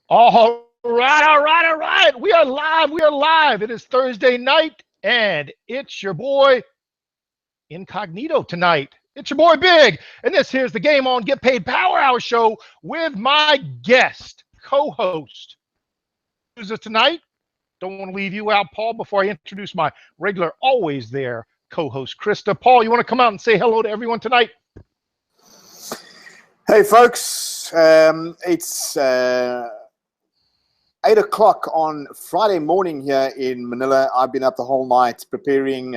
All right. We are live. We are live. It is Thursday night, and it's your boy Incognito tonight. It's your boy Big, and this here's the Game On Get Paid Power Hour show with my guest co-host. Who's it tonight? Don't want to leave you out, Paul, before I introduce my regular, always there co-host, Krista. Paul, you want to come out and say hello to everyone tonight? Hey, folks. It's 8 o'clock on Friday morning here in Manila. I've been up the whole night preparing,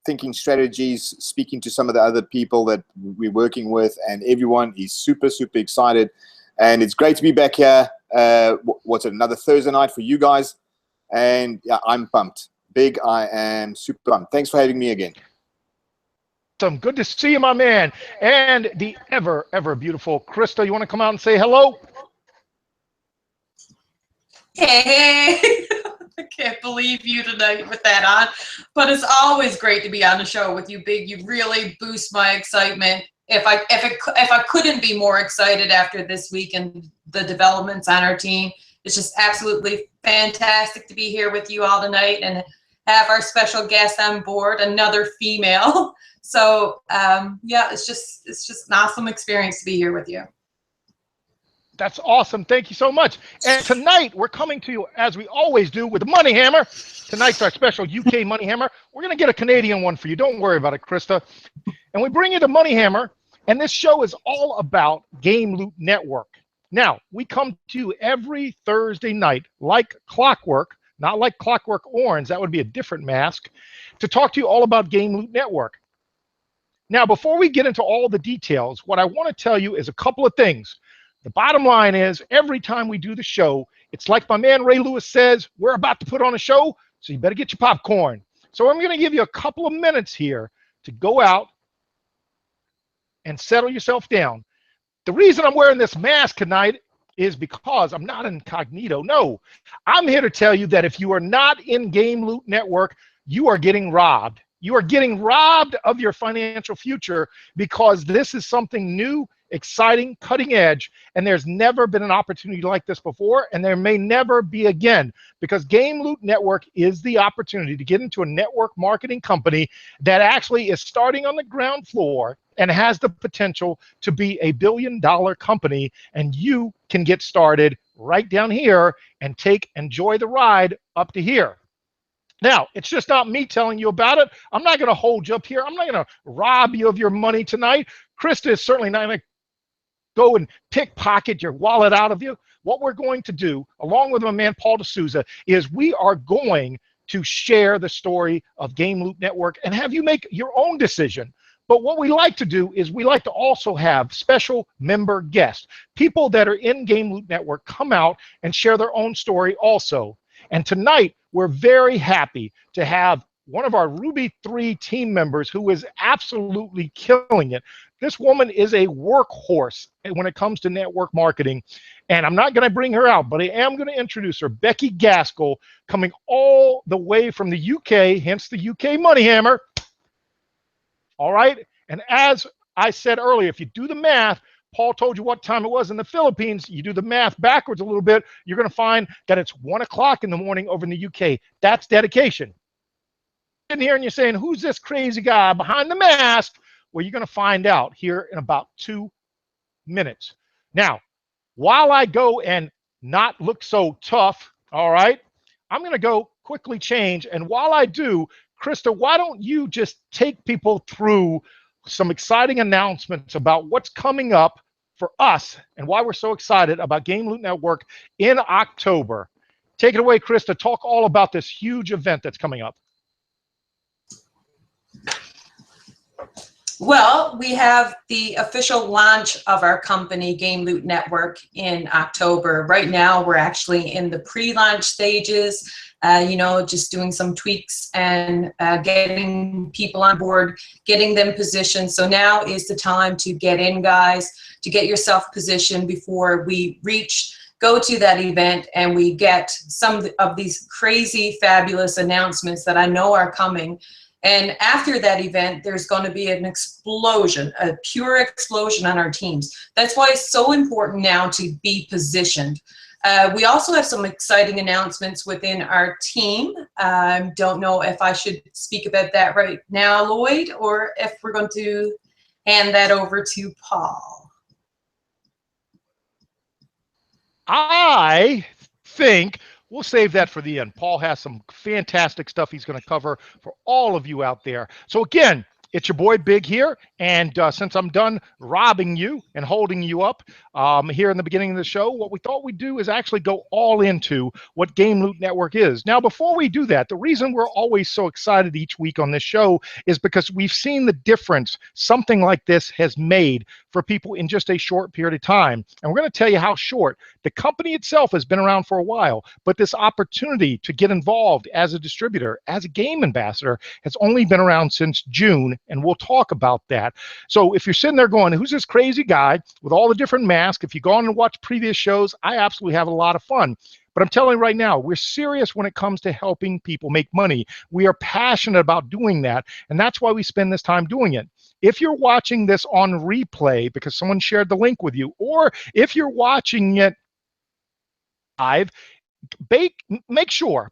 thinking strategies, speaking to some of the other people that we're working with, and everyone is super excited. And it's great to be back here. What's it, another Thursday night for you guys? And yeah, I'm pumped. Big, I am super pumped. Thanks for having me again. Good to see you, my man. And the ever beautiful Krista, you want to come out and say hello? Hey, I can't believe you tonight with that on, but it's always great to be on the show with you, Big. You really boost my excitement. If I couldn't be more excited after this week and the developments on our team, it's just absolutely fantastic to be here with you all tonight and have our special guest on board, another female. So yeah, it's just an awesome experience to be here with you. That's awesome. Thank you so much. And tonight we're coming to you, as we always do, with the Money Hammer. Tonight's our special UK Money Hammer. We're going to get a Canadian one for you. Don't worry about it, Krista. And we bring you the Money Hammer, and this show is all about Game Loot Network. Now, we come to you every Thursday night, like clockwork, not like Clockwork Orange, that would be a different mask, to talk to you all about Game Loot Network. Now, before we get into all the details, what I want to tell you is a couple of things. The bottom line is, every time we do the show, it's like my man Ray Lewis says, we're about to put on a show, so you better get your popcorn. So I'm going to give you a couple of minutes here to go out and settle yourself down. The reason I'm wearing this mask tonight is because I'm not incognito. No, I'm here to tell you that if you are not in Game Loot Network, you are getting robbed. You are getting robbed of your financial future because this is something new, exciting, cutting edge, and there's never been an opportunity like this before, and there may never be again, because Game Loot Network is the opportunity to get into a network marketing company that actually is starting on the ground floor and has the potential to be a billion-dollar company, and you can get started right down here and enjoy the ride up to here. Now, it's just not me telling you about it. I'm not going to hold you up here. I'm not going to rob you of your money tonight. Krista is certainly not going to go and pickpocket your wallet out of you. What we're going to do, along with my man Paul D'Souza, is we are going to share the story of Game Loot Network and have you make your own decision. But what we like to do is we like to also have special member guests. People that are in Game Loot Network come out and share their own story also. And tonight, we're very happy to have one of our Ruby 3 team members who is absolutely killing it. This woman is a workhorse when it comes to network marketing. And I'm not going to bring her out, but I am going to introduce her, Becky Gaskell, coming all the way from the UK, hence the UK Money Hammer. All right. And as I said earlier, if you do the math, Paul told you what time it was in the Philippines. You do the math backwards a little bit, you're going to find that it's 1 o'clock in the morning over in the UK. That's dedication. In here and you're saying, who's this crazy guy behind the mask? Well, you're going to find out here in about 2 minutes. Now, while I go and not look so tough, all right, I'm going to go quickly change. And while I do, Krista, why don't you just take people through some exciting announcements about what's coming up for us and why we're so excited about Game Loot Network in October. Take it away, Krista. Talk all about this huge event that's coming up. Well, we have the official launch of our company, Game Loot Network, in October. Right now, we're actually in the pre-launch stages, just doing some tweaks and getting people on board, getting them positioned. So now is the time to get in, guys, to get yourself positioned before we go to that event and we get some of these crazy, fabulous announcements that I know are coming. And after that event, there's going to be an explosion, a pure explosion on our teams. That's why it's so important now to be positioned. We also have some exciting announcements within our team. Don't know if I should speak about that right now, Lloyd, or if we're going to hand that over to Paul. I think we'll save that for the end. Paul has some fantastic stuff he's going to cover for all of you out there. So again, it's your boy Big here, and since I'm done robbing you and holding you up here in the beginning of the show, what we thought we'd do is actually go all into what Game Loot Network is. Now, before we do that, the reason we're always so excited each week on this show is because we've seen the difference something like this has made for people in just a short period of time. And we're going to tell you how short. The company itself has been around for a while, but this opportunity to get involved as a distributor, as a game ambassador, has only been around since June, and we'll talk about that. So if you're sitting there going, who's this crazy guy with all the different masks? If you go on and watch previous shows, I absolutely have a lot of fun. But I'm telling you right now, we're serious when it comes to helping people make money. We are passionate about doing that, and that's why we spend this time doing it. If you're watching this on replay because someone shared the link with you, or if you're watching it live, make sure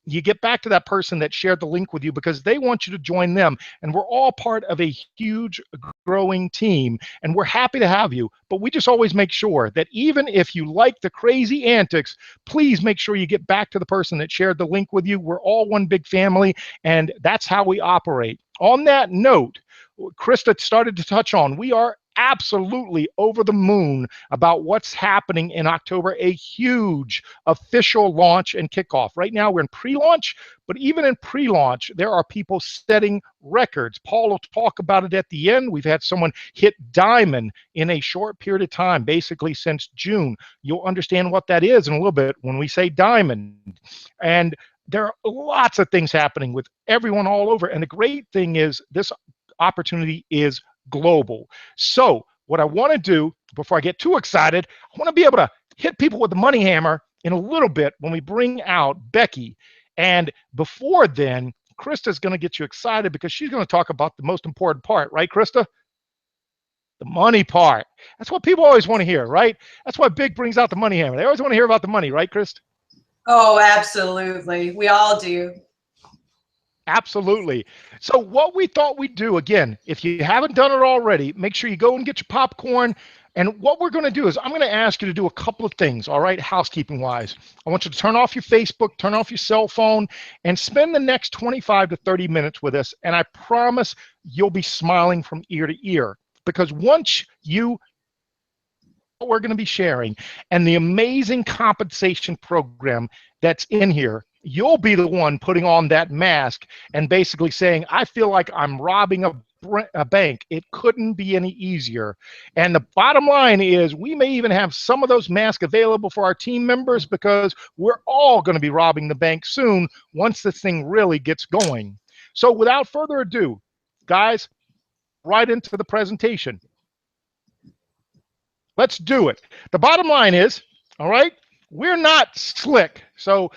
you get back to that person that shared the link with you, because they want you to join them. And we're all part of a huge growing team, and we're happy to have you. But we just always make sure that even if you like the crazy antics, please make sure you get back to the person that shared the link with you. We're all one big family, and that's how we operate. On that note, Krista started to touch on, we are absolutely over the moon about what's happening in October, a huge official launch and kickoff. Right now we're in pre-launch, but even in pre-launch, there are people setting records. Paul will talk about it at the end. We've had someone hit diamond in a short period of time, basically since June. You'll understand what that is in a little bit when we say diamond. And there are lots of things happening with everyone all over. And the great thing is this opportunity is global. So what I want to do before I get too excited, I want to be able to hit people with the money hammer in a little bit when we bring out Becky. And before then, Krista's going to get you excited because she's going to talk about the most important part, right, Krista? The money part. That's what people always want to hear, right? That's why Big brings out the money hammer. They always want to hear about the money, right, Krista? Oh, absolutely. We all do. Absolutely. So what we thought we'd do, again, if you haven't done it already, make sure you go and get your popcorn. And what we're going to do is I'm going to ask you to do a couple of things, all right, housekeeping-wise. I want you to turn off your Facebook, turn off your cell phone, and spend the next 25 to 30 minutes with us. And I promise you'll be smiling from ear to ear, because once you what we're going to be sharing and the amazing compensation program that's in here, you'll be the one putting on that mask and basically saying, I feel like I'm robbing a bank. It couldn't be any easier. And the bottom line is we may even have some of those masks available for our team members, because we're all going to be robbing the bank soon once this thing really gets going. So without further ado, guys, right into the presentation. Let's do it. The bottom line is, all right, we're not slick. So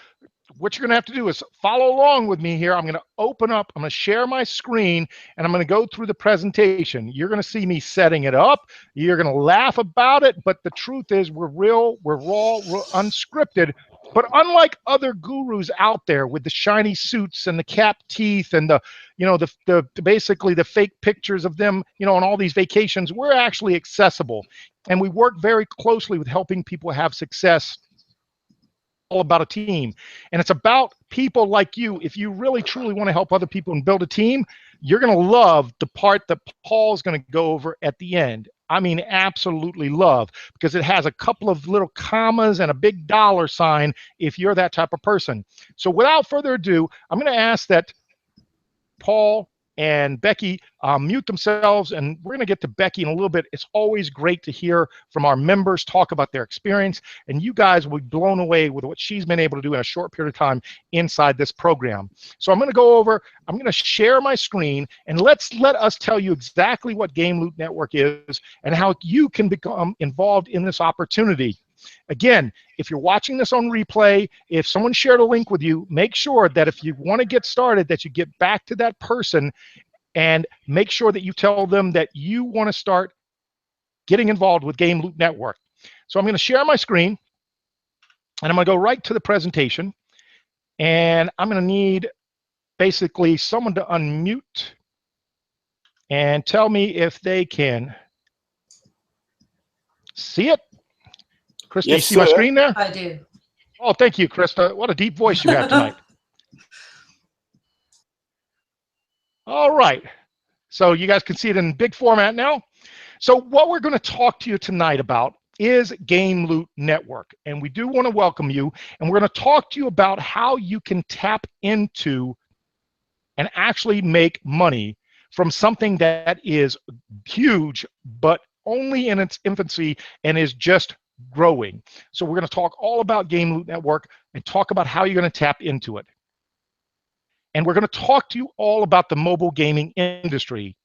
what you're going to have to do is follow along with me here. I'm going to open up, I'm going to share my screen, and I'm going to go through the presentation. You're going to see me setting it up. You're going to laugh about it, but the truth is we're real, we're raw, we're unscripted. But unlike other gurus out there with the shiny suits and the capped teeth and the, you know, the basically the fake pictures of them, you know, on all these vacations, we're actually accessible. And we work very closely with helping people have success. All about a team, and it's about people like you. If you really truly want to help other people and build a team, you're going to love the part that Paul's going to go over at the end. I mean, absolutely love, because it has a couple of little commas and a big dollar sign if you're that type of person. So without further ado, I'm going to ask that Paul and Becky mute themselves, and we're going to get to Becky in a little bit. It's always great to hear from our members talk about their experience, and you guys will be blown away with what she's been able to do in a short period of time inside this program. So I'm going to go over, I'm going to share my screen, and let us tell you exactly what Game Loot Network is and how you can become involved in this opportunity. Again, if you're watching this on replay, if someone shared a link with you, make sure that if you want to get started, that you get back to that person and make sure that you tell them that you want to start getting involved with Game Loot Network. So I'm going to share my screen, and I'm going to go right to the presentation, and I'm going to need basically someone to unmute and tell me if they can see it. Krista, Yes, you see my sir. screen there? I do. Oh, thank you, Krista. What a deep voice you have tonight. All right. So you guys can see it in big format now. So what we're going to talk to you tonight about is Game Loot Network. And we do want to welcome you. And we're going to talk to you about how you can tap into and actually make money from something that is huge, but only in its infancy and is just growing. So we're going to talk all about Game Loot Network and talk about how you're going to tap into it. And we're going to talk to you all about the mobile gaming industry,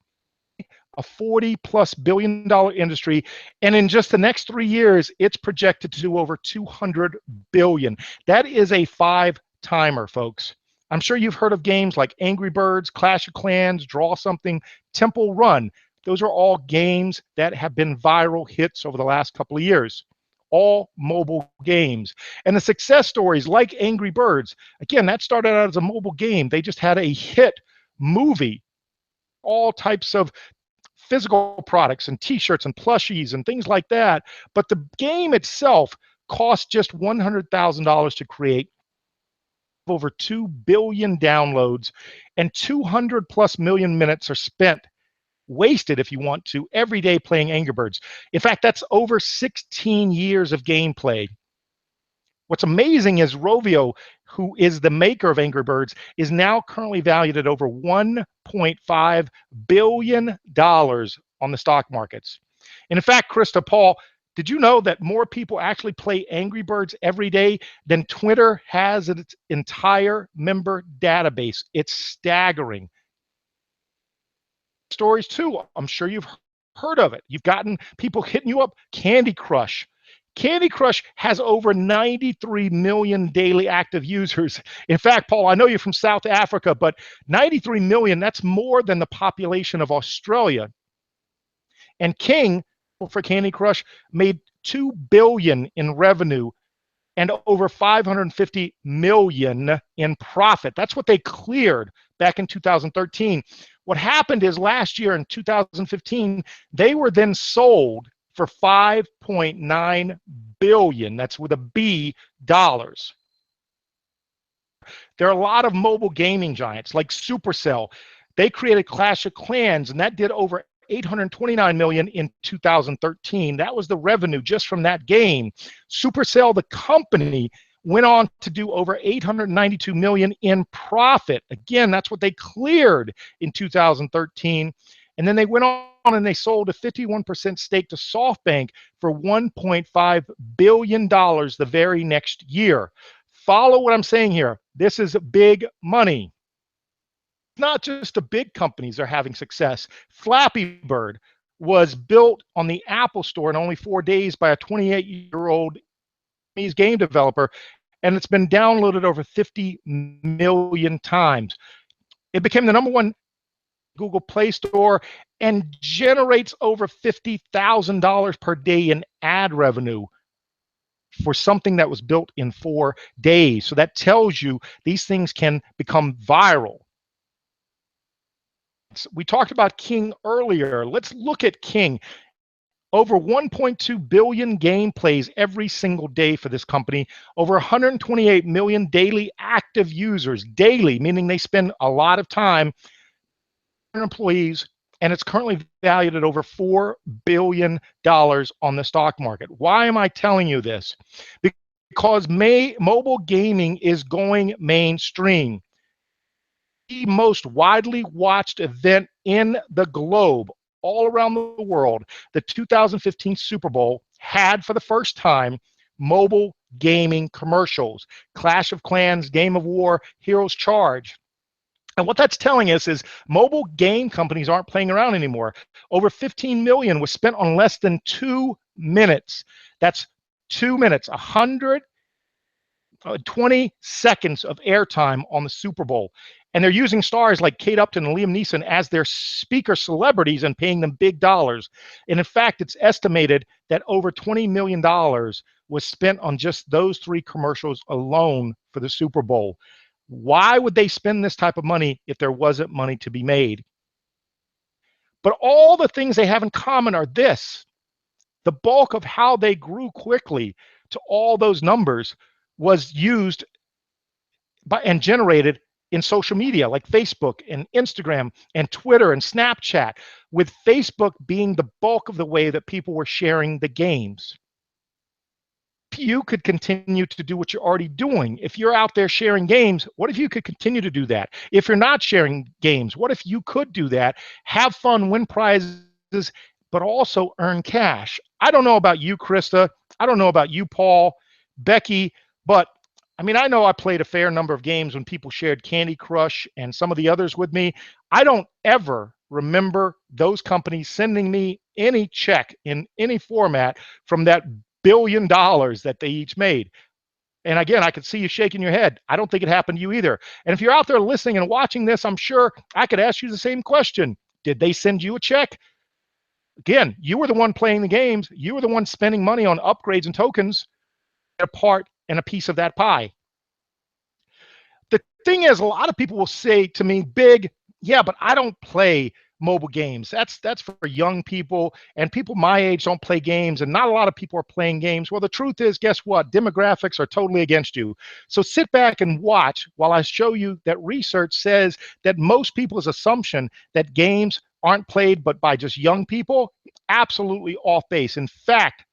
a $40+ billion industry, and in just the next 3 years, it's projected to do over $200 billion. That is a 5-timer, folks. I'm sure you've heard of games like Angry Birds, Clash of Clans, Draw Something, Temple Run. Those are all games that have been viral hits over the last couple of years. All mobile games. And the success stories like Angry Birds, again, that started out as a mobile game. They just had a hit movie, all types of physical products and t-shirts and plushies and things like that. But the game itself cost just $100,000 to create, over 2 billion downloads, and 200+ million minutes are spent, wasted if you want to, every day playing Angry Birds. In fact, that's over 16 years of gameplay. What's amazing is Rovio, who is the maker of Angry Birds, is now currently valued at over $1.5 billion on the stock markets. And in fact, Krista, Paul, did you know that more people actually play Angry Birds every day than Twitter has in its entire member database? It's staggering. Stories too. I'm sure you've heard of it. You've gotten people hitting you up. Candy Crush. Candy Crush has over 93 million daily active users. In fact, Paul, I know you're from South Africa, but 93 million, that's more than the population of Australia. And King, for Candy Crush, made $2 billion in revenue and over 550 million in profit. That's what they cleared back in 2013. What happened is last year in 2015, they were then sold for $5.9 billion. That's with a B, dollars. There are a lot of mobile gaming giants like Supercell. They created Clash of Clans, and that did over 829 million in 2013. That was the revenue just from that game. Supercell, the company, went on to do over 892 million in profit. Again, that's what they cleared in 2013. And then they went on and they sold a 51% stake to SoftBank for $1.5 billion the very next year. Follow what I'm saying here. This is big money. Not just the big companies are having success. Flappy Bird was built on the Apple Store in only 4 days by a 28-year-old game developer, and it's been downloaded over 50 million times. It became the #1 Google Play Store and generates over $50,000 per day in ad revenue for something that was built in 4 days. So that tells you these things can become viral. We talked about King earlier. Let's look at King. Over 1.2 billion gameplays every single day for this company. Over 128 million daily active users. Daily, meaning they spend a lot of time. Employees, and it's currently valued at over $4 billion on the stock market. Why am I telling you this? Because mobile gaming is going mainstream. The most widely watched event in the globe, all around the world, the 2015 Super Bowl had for the first time mobile gaming commercials. Clash of Clans, Game of War, Heroes Charge. And what that's telling us is mobile game companies aren't playing around anymore. Over 15 million was spent on less than 2 minutes. That's 2 minutes, 120 seconds of airtime on the Super Bowl. And they're using stars like Kate Upton and Liam Neeson as their speaker celebrities and paying them big dollars. And in fact, it's estimated that over $20 million was spent on just those 3 commercials alone for the Super Bowl. Why would they spend this type of money if there wasn't money to be made? But all the things they have in common are this. The bulk of how they grew quickly to all those numbers was used by and generated in social media like Facebook and Instagram and Twitter and Snapchat, with Facebook being the bulk of the way that people were sharing the games. You could continue to do what you're already doing. If you're out there sharing games, what if you could continue to do that? If you're not sharing games, what if you could do that, have fun, win prizes, but also earn cash? I don't know about you, Krista. I don't know about you, Paul, Becky, but I mean, I know I played a fair number of games when people shared Candy Crush and some of the others with me. I don't ever remember those companies sending me any check in any format from that $1 billion that they each made. And again, I could see you shaking your head. I don't think it happened to you either. And if you're out there listening and watching this, I'm sure I could ask you the same question. Did they send you a check? Again, you were the one playing the games. You were the one spending money on upgrades and tokens, a part and a piece of that pie. The thing is, a lot of people will say to me, Big, yeah, but I don't play mobile games. That's for young people, and people my age don't play games, and not a lot of people are playing games. Well, the truth is, guess what? Demographics are totally against you. So sit back and watch while I show you that research says that most people's assumption that games aren't played but by just young people, absolutely off base. In fact,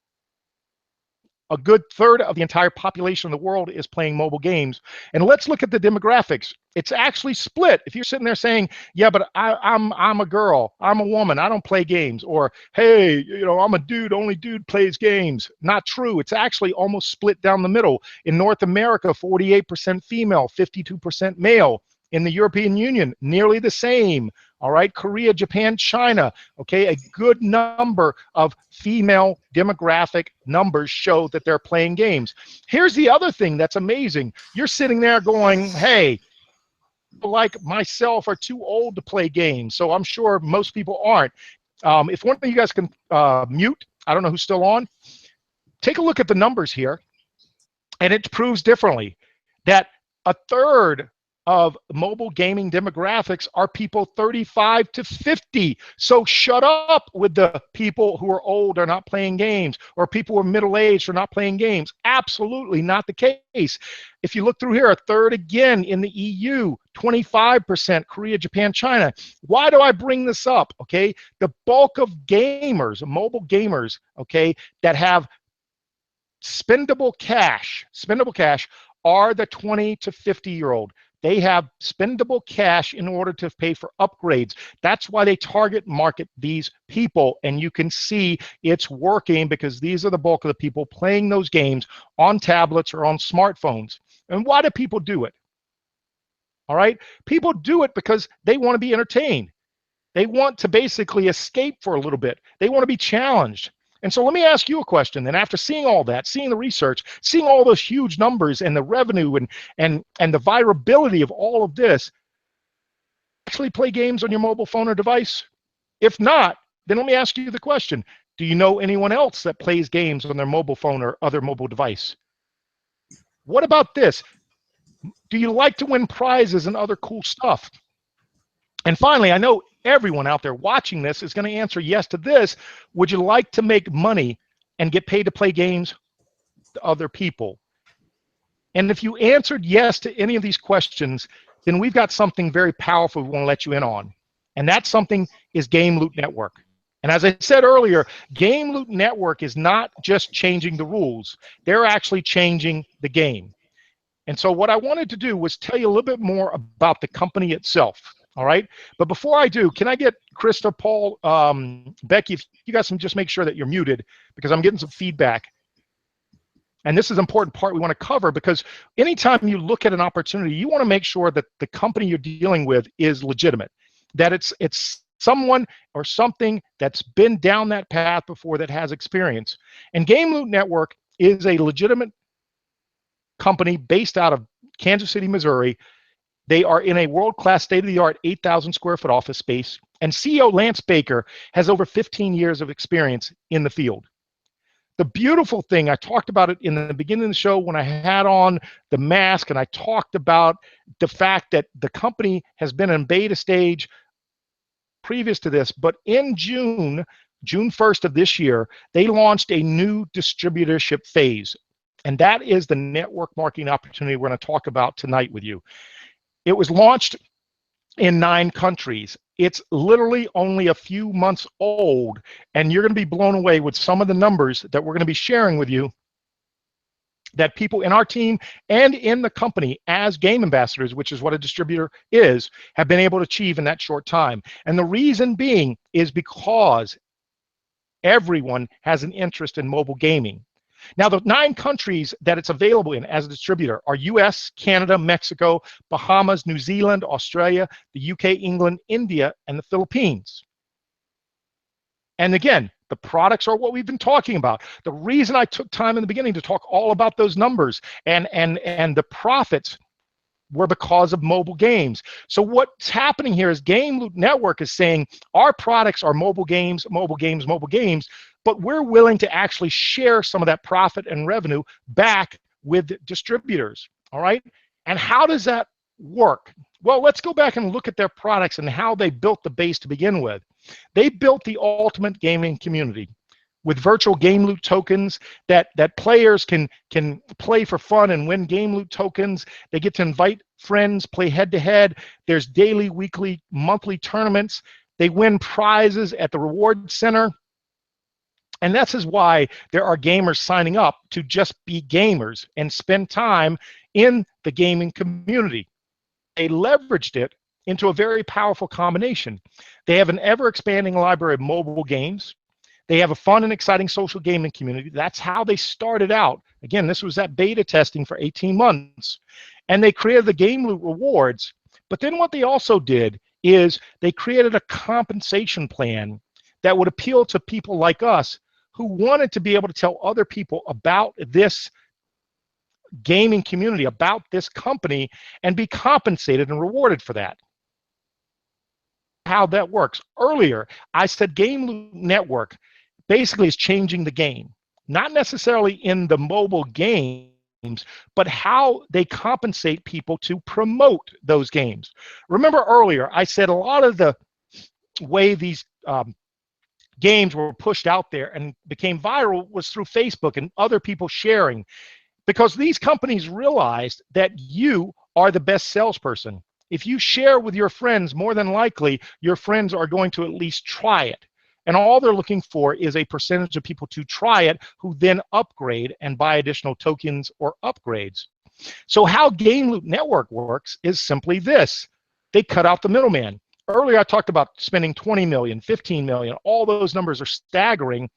a good third of the entire population of the world is playing mobile games. And let's look at the demographics. It's actually split. If you're sitting there saying, yeah, but I'm a girl, I'm a woman, I don't play games, or hey, I'm a dude, only dude plays games. Not true. It's actually almost split down the middle. In North America, 48% female, 52% male. In the European Union, nearly the same. All right, Korea, Japan, China. Okay, a good number of female demographic numbers show that they're playing games. Here's the other thing that's amazing. You're sitting there going, hey, people like myself are too old to play games, so I'm sure most people aren't. If one of you guys can mute, I don't know who's still on, take a look at the numbers here, and it proves differently that a third of mobile gaming demographics are people 35 to 50. So shut up with the people who are old or not playing games, or people who are middle-aged or not playing games. Absolutely not the case. If you look through here, a third again in the EU, 25% Korea, Japan, China. Why do I bring this up? Okay, the bulk of gamers, mobile gamers, okay, that have spendable cash are the 20 to 50-year-old. They have spendable cash in order to pay for upgrades. That's why they target market these people. And you can see it's working because these are the bulk of the people playing those games on tablets or on smartphones. And why do people do it? All right? People do it because they want to be entertained. They want to basically escape for a little bit. They want to be challenged. And so let me ask you a question. Then after seeing all that, seeing the research, seeing all those huge numbers and the revenue and the viability of all of this, actually play games on your mobile phone or device? If not, then let me ask you the question. Do you know anyone else that plays games on their mobile phone or other mobile device? What about this? Do you like to win prizes and other cool stuff? And finally, I know everyone out there watching this is going to answer yes to this. Would you like to make money and get paid to play games to other people? And if you answered yes to any of these questions, then we've got something very powerful we want to let you in on. And that something is Game Loot Network. And as I said earlier, Game Loot Network is not just changing the rules. They're actually changing the game. And so what I wanted to do was tell you a little bit more about the company itself. All right. But before I do, can I get Krista, Paul, Becky, if you guys can just make sure that you're muted, because I'm getting some feedback. And this is an important part we want to cover, because anytime you look at an opportunity, you want to make sure that the company you're dealing with is legitimate, that it's someone or something that's been down that path before, that has experience. And Game Loot Network is a legitimate company based out of Kansas City, Missouri. They are in a world-class, state-of-the-art 8,000 square foot office space. And CEO Lance Baker has over 15 years of experience in the field. The beautiful thing, I talked about it in the beginning of the show when I had on the mask, and I talked about the fact that the company has been in beta stage previous to this, but in June 1st of this year, they launched a new distributorship phase. And that is the network marketing opportunity we're going to talk about tonight with you. It was launched in 9 countries. It's literally only a few months old, and you're going to be blown away with some of the numbers that we're going to be sharing with you that people in our team and in the company as game ambassadors, which is what a distributor is, have been able to achieve in that short time. And the reason being is because everyone has an interest in mobile gaming. Now, the 9 countries that it's available in as a distributor are US, Canada, Mexico, Bahamas, New Zealand, Australia, the UK, England, India, and the Philippines. And again, the products are what we've been talking about. The reason I took time in the beginning to talk all about those numbers and the profits were because of mobile games. So what's happening here is Game Loot Network is saying our products are mobile games, mobile games, mobile games, but we're willing to actually share some of that profit and revenue back with distributors, all right? And how does that work? Well, let's go back and look at their products and how they built the base to begin with. They built the ultimate gaming community with virtual game loot tokens that players can play for fun and win game loot tokens. They get to invite friends, play head-to-head. There's daily, weekly, monthly tournaments. They win prizes at the reward center. And this is why there are gamers signing up to just be gamers and spend time in the gaming community. They leveraged it into a very powerful combination. They have an ever-expanding library of mobile games. They have a fun and exciting social gaming community. That's how they started out. Again, this was that beta testing for 18 months. And they created the Game Loot rewards. But then what they also did is they created a compensation plan that would appeal to people like us who wanted to be able to tell other people about this gaming community, about this company, and be compensated and rewarded for that. How that works. Earlier, I said Game Loot Network basically is changing the game, not necessarily in the mobile games, but how they compensate people to promote those games. Remember earlier, I said a lot of the way these games were pushed out there and became viral was through Facebook and other people sharing, because these companies realized that you are the best salesperson. If you share with your friends, more than likely, your friends are going to at least try it. And all they're looking for is a percentage of people to try it who then upgrade and buy additional tokens or upgrades. So how Game Loot Network works is simply this. They cut out the middleman. Earlier I talked about spending 20 million, 15 million. All those numbers are staggering.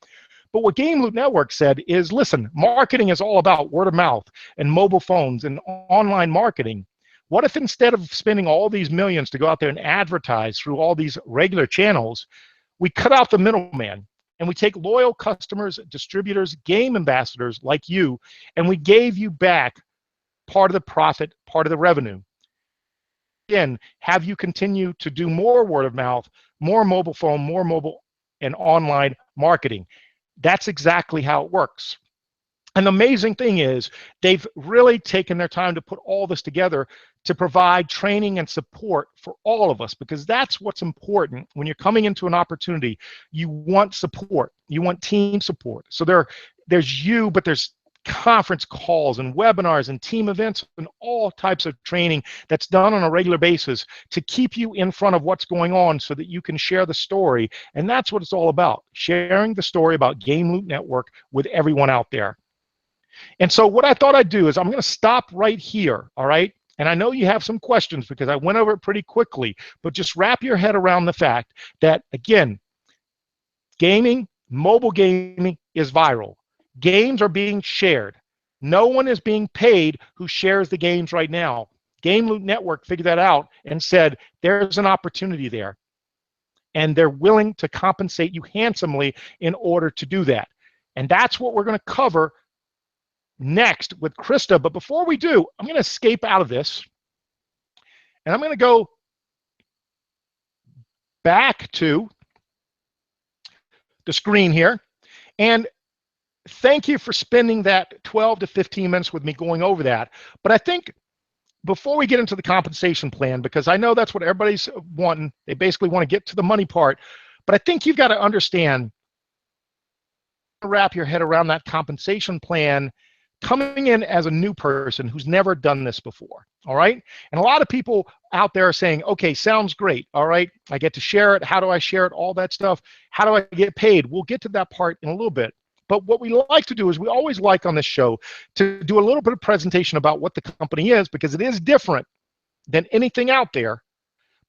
But what Game Loot Network said is, listen, marketing is all about word of mouth and mobile phones and online marketing. What if instead of spending all these millions to go out there and advertise through all these regular channels, we cut out the middleman and we take loyal customers, distributors, game ambassadors like you, and we gave you back part of the profit, part of the revenue. Again, have you continue to do more word of mouth, more mobile phone, more mobile and online marketing. That's exactly how it works. And the amazing thing is they've really taken their time to put all this together to provide training and support for all of us, because that's what's important when you're coming into an opportunity. You want support. You want team support. So there's you, but there's conference calls and webinars and team events and all types of training that's done on a regular basis to keep you in front of what's going on so that you can share the story. And that's what it's all about, sharing the story about Game Loot Network with everyone out there. And so what I thought I'd do is I'm going to stop right here, all right? And I know you have some questions because I went over it pretty quickly, but just wrap your head around the fact that, again, gaming, mobile gaming is viral. Games are being shared. No one is being paid who shares the games right now. Game Loot Network figured that out and said, there's an opportunity there. And they're willing to compensate you handsomely in order to do that. And that's what we're going to cover next with Krista. But before we do, I'm going to escape out of this, and I'm going to go back to the screen here. And thank you for spending that 12 to 15 minutes with me going over that. But I think before we get into the compensation plan, because I know that's what everybody's wanting, they basically want to get to the money part, but I think you've got to understand, wrap your head around that compensation plan coming in as a new person who's never done this before. All right. And a lot of people out there are saying, okay, sounds great. All right. I get to share it. How do I share it? All that stuff. How do I get paid? We'll get to that part in a little bit. But what we like to do is we always like on this show to do a little bit of presentation about what the company is, because it is different than anything out there.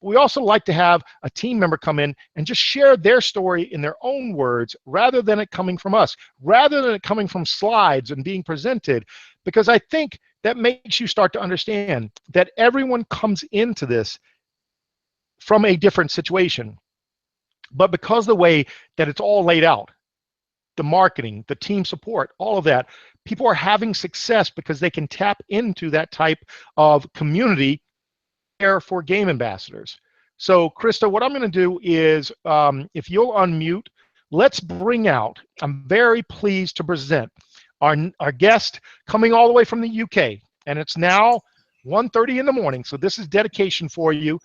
We also like to have a team member come in and just share their story in their own words, rather than it coming from us, rather than it coming from slides and being presented, because I think that makes you start to understand that everyone comes into this from a different situation. But because of the way that it's all laid out, the marketing, the team support, all of that, people are having success because they can tap into that type of community for game ambassadors. So Krista, what I'm going to do is, if you'll unmute, let's bring out, I'm very pleased to present our guest coming all the way from the UK, and it's now 1:30 in the morning, so this is dedication for you.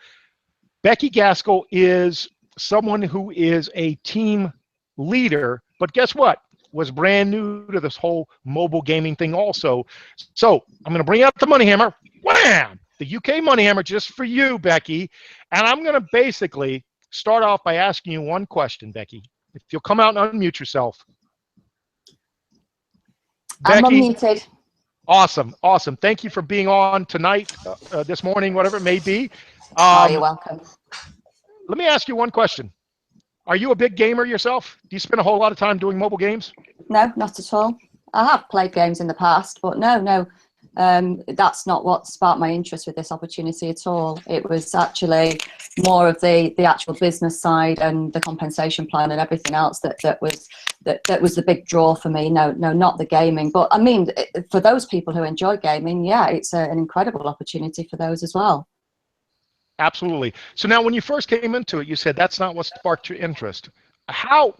Becky Gaskell is someone who is a team leader, but guess what? Was brand new to this whole mobile gaming thing also. So I'm going to bring out the money hammer. Wham! The UK money hammer just for you, Becky. And I'm going to basically start off by asking you one question, Becky. If you'll come out and unmute yourself. I'm Becky, unmuted. Awesome, awesome. Thank you for being on tonight, this morning, whatever it may be. Oh, you're welcome. Let me ask you one question. Are you a big gamer yourself? Do you spend a whole lot of time doing mobile games? No, not at all. I have played games in the past, but no. That's not what sparked my interest with this opportunity at all. It was actually more of the actual business side and the compensation plan and everything else that was the big draw for me. No, not the gaming. But I mean, for those people who enjoy gaming, yeah, it's an incredible opportunity for those as well. Absolutely. So now when you first came into it, you said that's not what sparked your interest. How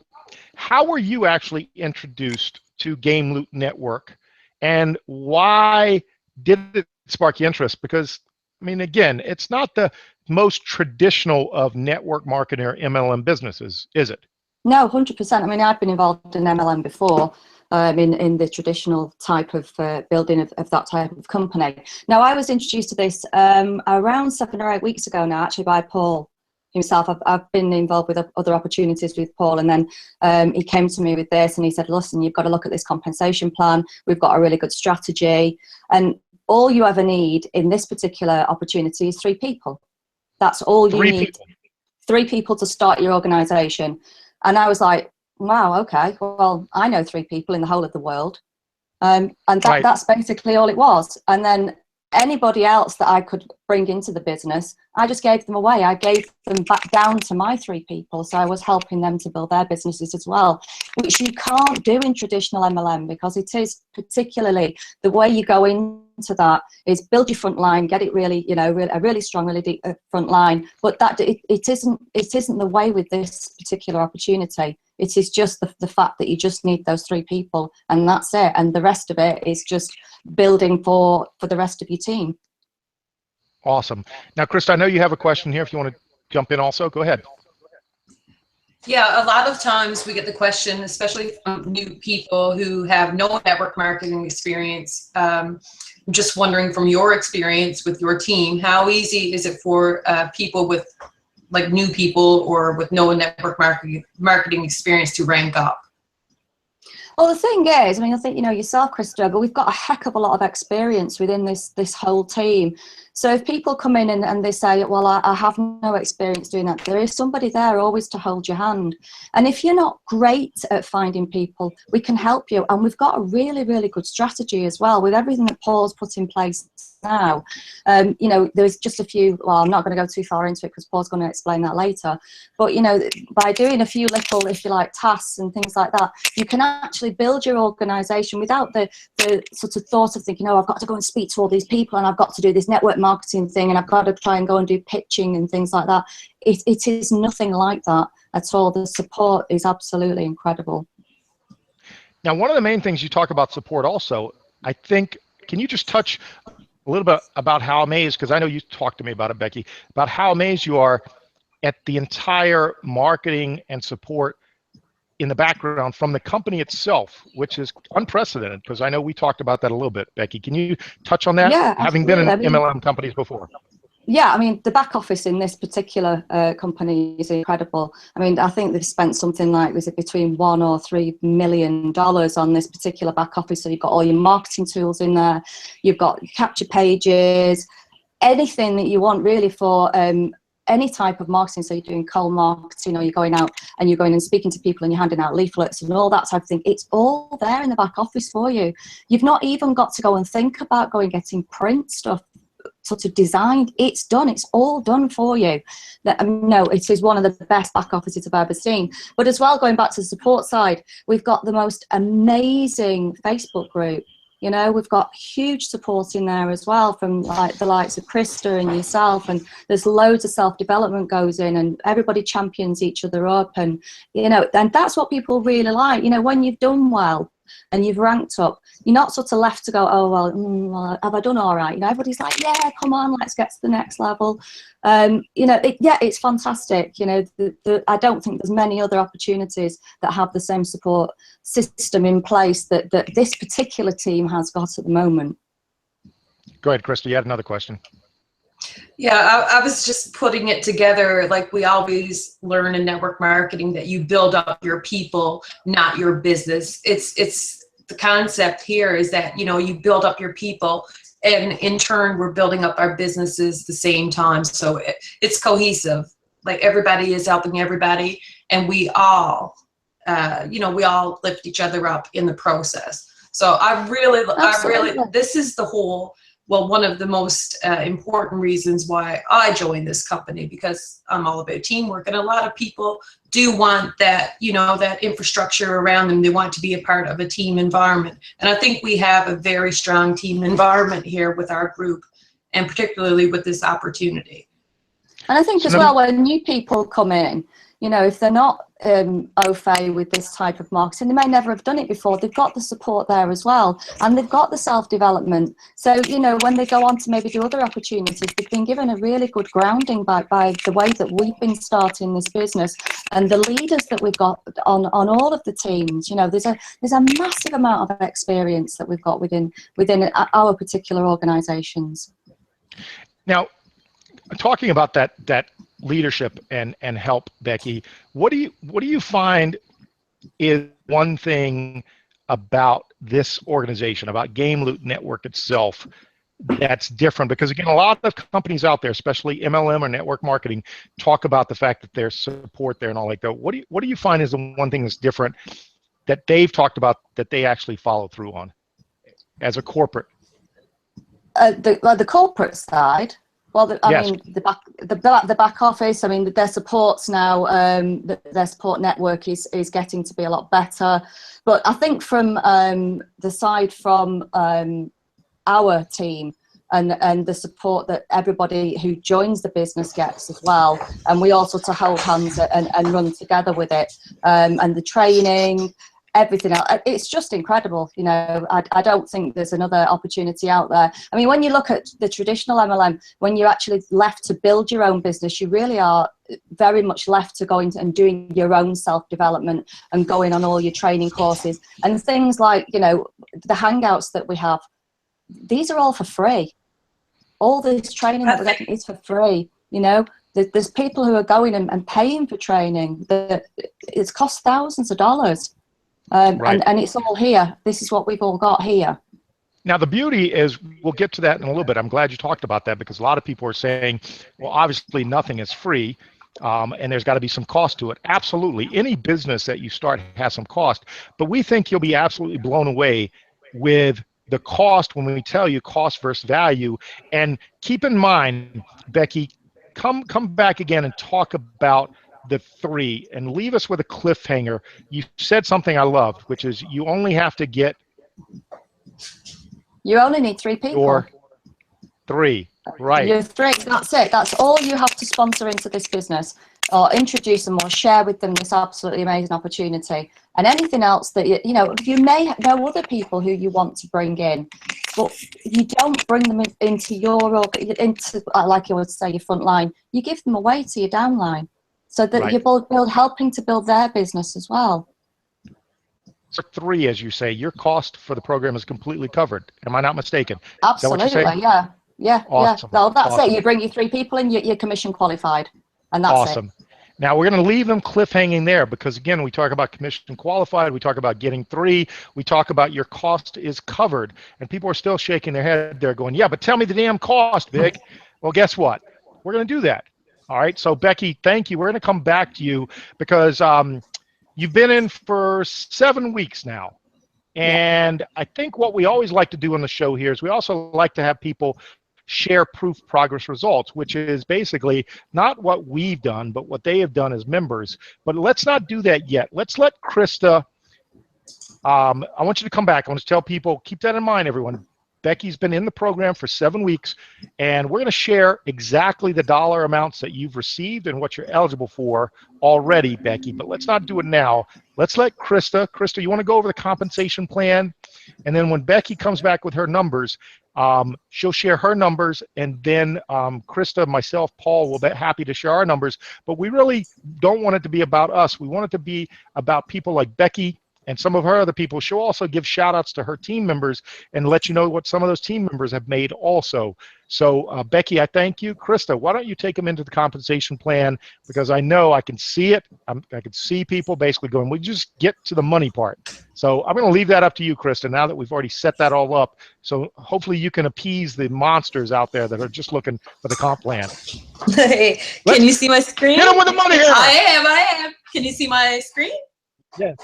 were you actually introduced to Game Loot Network, and why did it spark your interest? Because, I mean, again, it's not the most traditional of network marketing or MLM businesses, is it? No, 100%. I mean, I've been involved in MLM before, in the traditional type of building of that type of company. Now, I was introduced to this around 7 or 8 weeks ago now, actually, by Paul himself. I've been involved with other opportunities with Paul, and then he came to me with this and he said, listen, you've got to look at this compensation plan. We've got a really good strategy, and all you ever need in this particular opportunity is 3 people. That's all you need. 3 people to start your organization. And I was like, wow, okay, well, I know 3 people in the whole of the world. And that's basically all it was. And then anybody else that I could bring into the business, I just gave them away. I gave them back down to my 3 people. So I was helping them to build their businesses as well, which you can't do in traditional MLM, because it is particularly the way you go into that is build your front line, get it really, a really strong, really deep front line. But that it isn't the way with this particular opportunity. It is just the fact that you just need those 3 people, and that's it. And the rest of it is just building for the rest of your team. Awesome. Now, Krista, I know you have a question here. If you want to jump in also, go ahead. Yeah, a lot of times we get the question, especially from new people who have no network marketing experience. I'm just wondering, from your experience with your team, how easy is it for people with, like, new people or with no network marketing experience to rank up? Well, the thing is, I mean, I think, yourself, Krista, but we've got a heck of a lot of experience within this whole team. So if people come in and they say, well, I have no experience doing that, there is somebody there always to hold your hand. And if you're not great at finding people, we can help you. And we've got a really, really good strategy as well with everything that Paul's put in place now. There's just a few, well, I'm not going to go too far into it because Paul's going to explain that later. But, by doing a few little, if you like, tasks and things like that, you can actually actually build your organization without the sort of thought of thinking, oh, I've got to go and speak to all these people and I've got to do this network marketing thing and I've got to try and go and do pitching and things like that. It is nothing like that at all. The support is absolutely incredible. Now, one of the main things you talk about support also, I think, can you just touch a little bit about how amazed, because I know you talked to me about it, Becky, about how amazed you are at the entire marketing and support in the background from the company itself, which is unprecedented, because I know we talked about that a little bit. Becky, can you touch on that? Yeah, having been in MLM companies before. Yeah, I mean, the back office in this particular company is incredible. I mean, I think they've spent something like, was it between $1 or $3 million on this particular back office. So you've got all your marketing tools in there, you've got capture pages, anything that you want really for any type of marketing. So you're doing cold marketing, or you're going out and you're going and speaking to people and you're handing out leaflets and all that type of thing. It's all there in the back office for you. You've not even got to go and think about going getting print stuff sort of designed. It's done. It's all done for you. No, it is one of the best back offices I've ever seen. But as well, going back to the support side, we've got the most amazing Facebook group. You know, we've got huge support in there as well from like the likes of Krista and yourself, and there's loads of self-development goes in and everybody champions each other up, and you know, and that's what people really like. You know, when you've done well and you've ranked up, you're not sort of left to go, oh well, have I done all right? You know, everybody's like, yeah, come on, let's get to the next level. You know, it's fantastic. You know, I don't think there's many other opportunities that have the same support system in place that this particular team has got at the moment. Go ahead, Krista, you had another question. Yeah, I was just putting it together, like we always learn in network marketing that you build up your people, not your business. It's the concept here is that, you know, you build up your people, and in turn we're building up our businesses the same time. So it's cohesive, like everybody is helping everybody, and we all you know, we all lift each other up in the process. So I really this is the whole, well, one of the most important reasons why I joined this company, because I'm all about teamwork, and a lot of people do want that, you know, that infrastructure around them. They want to be a part of a team environment. And I think we have a very strong team environment here with our group, and particularly with this opportunity. And I think as well, when new people come in, you know, if they're not au fait with this type of marketing, they may never have done it before. They've got the support there as well, and they've got the self-development. So, you know, when they go on to maybe do other opportunities, they've been given a really good grounding by the way that we've been starting this business, and the leaders that we've got on all of the teams. You know, there's a massive amount of experience that we've got within our particular organizations. Now, talking about that leadership and help, Becky, what do you find is one thing about this organization, about Game Loot Network itself, that's different? Because again, a lot of companies out there, especially MLM or network marketing, talk about the fact that there's support there and all like that. What do you find is the one thing that's different that they've talked about that they actually follow through on as a corporate? The corporate side. Well, I Yes. mean, the back office, I mean, their supports now, their support network is getting to be a lot better. But I think from the side from our team and the support that everybody who joins the business gets as well, and we all sort of hold hands and run together with it, and the training, everything else, it's just incredible. You know, I don't think there's another opportunity out there. I mean, when you look at the traditional MLM, when you're actually left to build your own business, you really are very much left to going and doing your own self-development and going on all your training courses and things like, you know, the hangouts that we have. These are all for free. All this training that we're getting is for free. You know, there's people who are going and paying for training that it's cost thousands of dollars. Right. And it's all here. This is what we've all got here. Now, the beauty is, we'll get to that in a little bit. I'm glad you talked about that, because a lot of people are saying, well, obviously nothing is free, and there's got to be some cost to it. Absolutely. Any business that you start has some cost, but we think you'll be absolutely blown away with the cost when we tell you cost versus value. And keep in mind, Becky, come back again and talk about the 3 and leave us with a cliffhanger. You said something I loved, which is you only have to get You only need 3 people. your 3. Right. You're 3. That's it. That's all you have to sponsor into this business, or introduce them, or share with them this absolutely amazing opportunity. And anything else that you know, you may know other people who you want to bring in, but you don't bring them into like you would say, your front line. You give them away to your downline, so that Right. you're helping to build their business as well. So 3, as you say, your cost for the program is completely covered. Am I not mistaken? Absolutely. Is that what you're saying? Yeah. Yeah. Awesome. Yeah. Well, that's Awesome. it. You bring your 3 people in, you're commission qualified, and that's Awesome. Now we're going to leave them cliffhanging there, because again, we talk about commission qualified, we talk about getting 3, we talk about your cost is covered, and people are still shaking their head. They're going, yeah, but tell me the damn cost, Big. Well, guess what? We're going to do that. All right. So Becky, thank you. We're going to come back to you because you've been in for 7 weeks now. And I think what we always like to do on the show here is we also like to have people share proof progress results, which is basically not what we've done, but what they have done as members. But let's not do that yet. Let's let Krista, I want you to come back. I want to tell people, keep that in mind, everyone. Becky's been in the program for 7 weeks, and we're going to share exactly the dollar amounts that you've received and what you're eligible for already, Becky. But let's not do it now. Let's let Krista. Krista, you want to go over the compensation plan? And then when Becky comes back with her numbers, she'll share her numbers, and then Krista, myself, Paul will be happy to share our numbers. But we really don't want it to be about us. We want it to be about people like Becky and some of her other people. She'll also give shout outs to her team members and let you know what some of those team members have made also. So Becky, I thank you. Krista, why don't you take them into the compensation plan, because I know I can see it. I can see people basically going, we just get to the money part. So I'm going to leave that up to you, Krista, now that we've already set that all up. So hopefully you can appease the monsters out there that are just looking for the comp plan. Hey, can you see my screen? Get them with the money here. I am. Can you see my screen? Yes.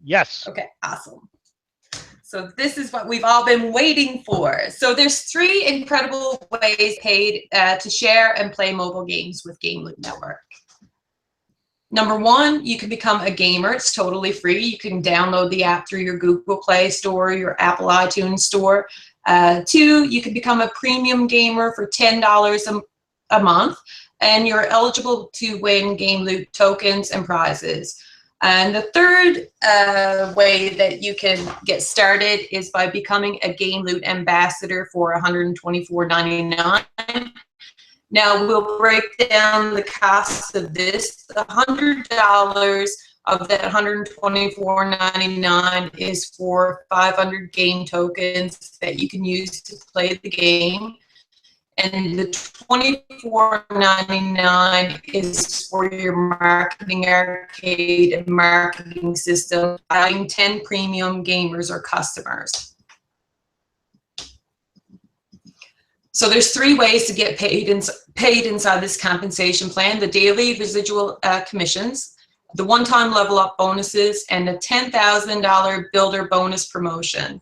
Yes. Okay, awesome. So this is what we've all been waiting for. So there's 3 incredible ways paid to share and play mobile games with Game Loop Network. Number 1, you can become a gamer. It's totally free. You can download the app through your Google Play Store, your Apple iTunes Store. 2, you can become a premium gamer for $10 a month, and you're eligible to win Game Loop tokens and prizes. And the 3rd way that you can get started is by becoming a Game Loot ambassador for $124.99. Now we'll break down the cost of this. $100 of that $124.99 is for 500 game tokens that you can use to play the game. And the $24.99 is for your marketing arcade and marketing system, buying 10 premium gamers or customers. So there's 3 ways to get paid inside this compensation plan: the daily residual commissions, the one-time level up bonuses, and a $10,000 builder bonus promotion.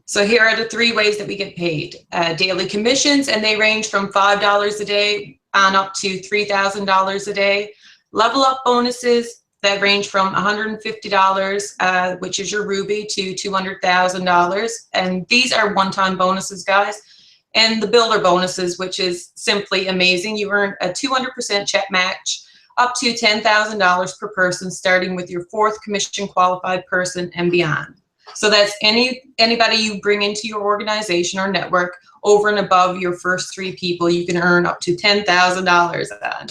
So here are the 3 ways that we get paid. Daily commissions, and they range from $5 a day on up to $3,000 a day. Level up bonuses that range from $150, which is your Ruby, to $200,000. And these are one-time bonuses, guys. And the builder bonuses, which is simply amazing. You earn a 200% check match up to $10,000 per person, starting with your 4th commission qualified person and beyond. So that's anybody you bring into your organization or network over and above your first 3 people, you can earn up to $10,000 on.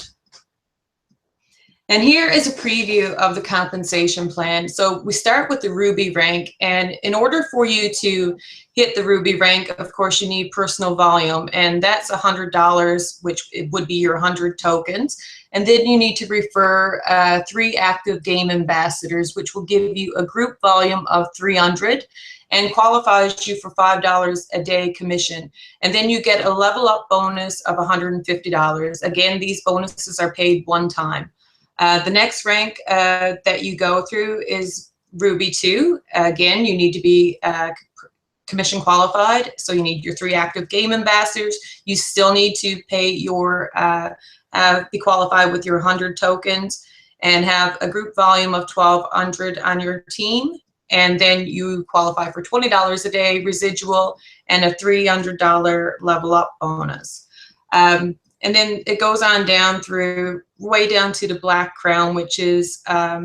And here is a preview of the compensation plan. So we start with the Ruby rank, and in order for you to hit the Ruby rank, of course, you need personal volume, and that's $100, which it would be your 100 tokens. And then you need to refer 3 active game ambassadors, which will give you a group volume of 300 and qualifies you for $5 a day commission. And then you get a level up bonus of $150. Again, these bonuses are paid one time. The next rank that you go through is Ruby 2. Again, you need to be commission qualified, so you need your 3 active game ambassadors. You still need to pay your, be qualified with your 100 tokens and have a group volume of 1,200 on your team. And then you qualify for $20 a day residual and a $300 level up bonus. And then it goes on down through, way down to the Black Crown, which is a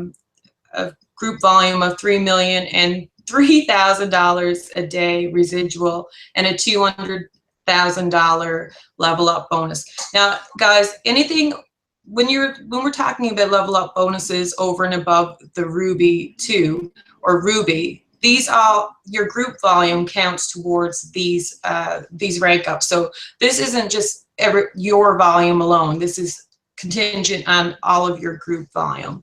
group volume of $3 million and $3,000 a day residual and a $200,000 level up bonus. Now, guys, anything when we're talking about level up bonuses over and above the Ruby 2 or Ruby, these all, your group volume counts towards these rank ups. So this isn't just your volume alone. This is contingent on all of your group volume.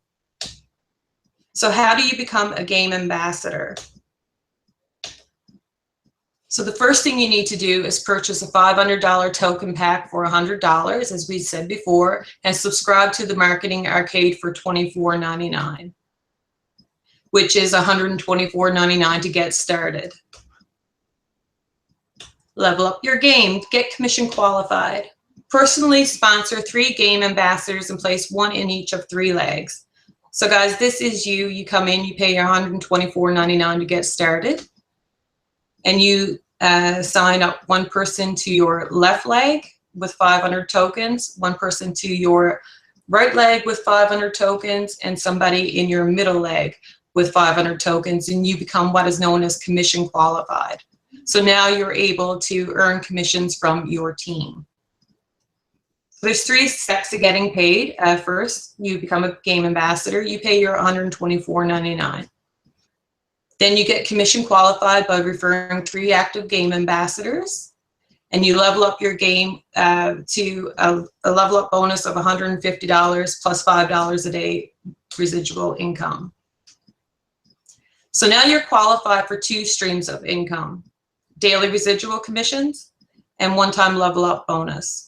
So how do you become a game ambassador? So the first thing you need to do is purchase a $500 token pack for $100, as we said before, and subscribe to the Marketing Arcade for $24.99, which is $124.99 to get started. Level up your game, get commission qualified. Personally sponsor 3 game ambassadors and place 1 in each of 3 legs. So guys, this is you. You come in, you pay your $124.99 to get started. And you sign up 1 person to your left leg with 500 tokens, 1 person to your right leg with 500 tokens, and somebody in your middle leg with 500 tokens, and you become what is known as commission qualified. So now you're able to earn commissions from your team. There's 3 steps to getting paid. First, you become a game ambassador. You pay your $124.99. Then you get commission qualified by referring 3 active game ambassadors, and you level up your game to a level up bonus of $150 plus $5 a day residual income. So now you're qualified for 2 streams of income: daily residual commissions and one-time level up bonus.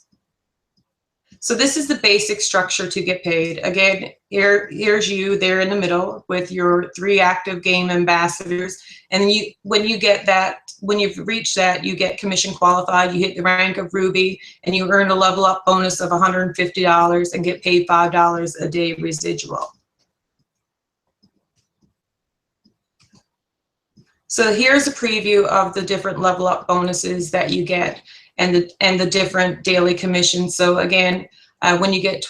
So this is the basic structure to get paid. Again, here's you there in the middle with your 3 active game ambassadors. And when you get that, when you've reached that, you get commission qualified, you hit the rank of Ruby, and you earn a level up bonus of $150 and get paid $5 a day residual. So here's a preview of the different level up bonuses that you get and the different daily commissions. So again, when you get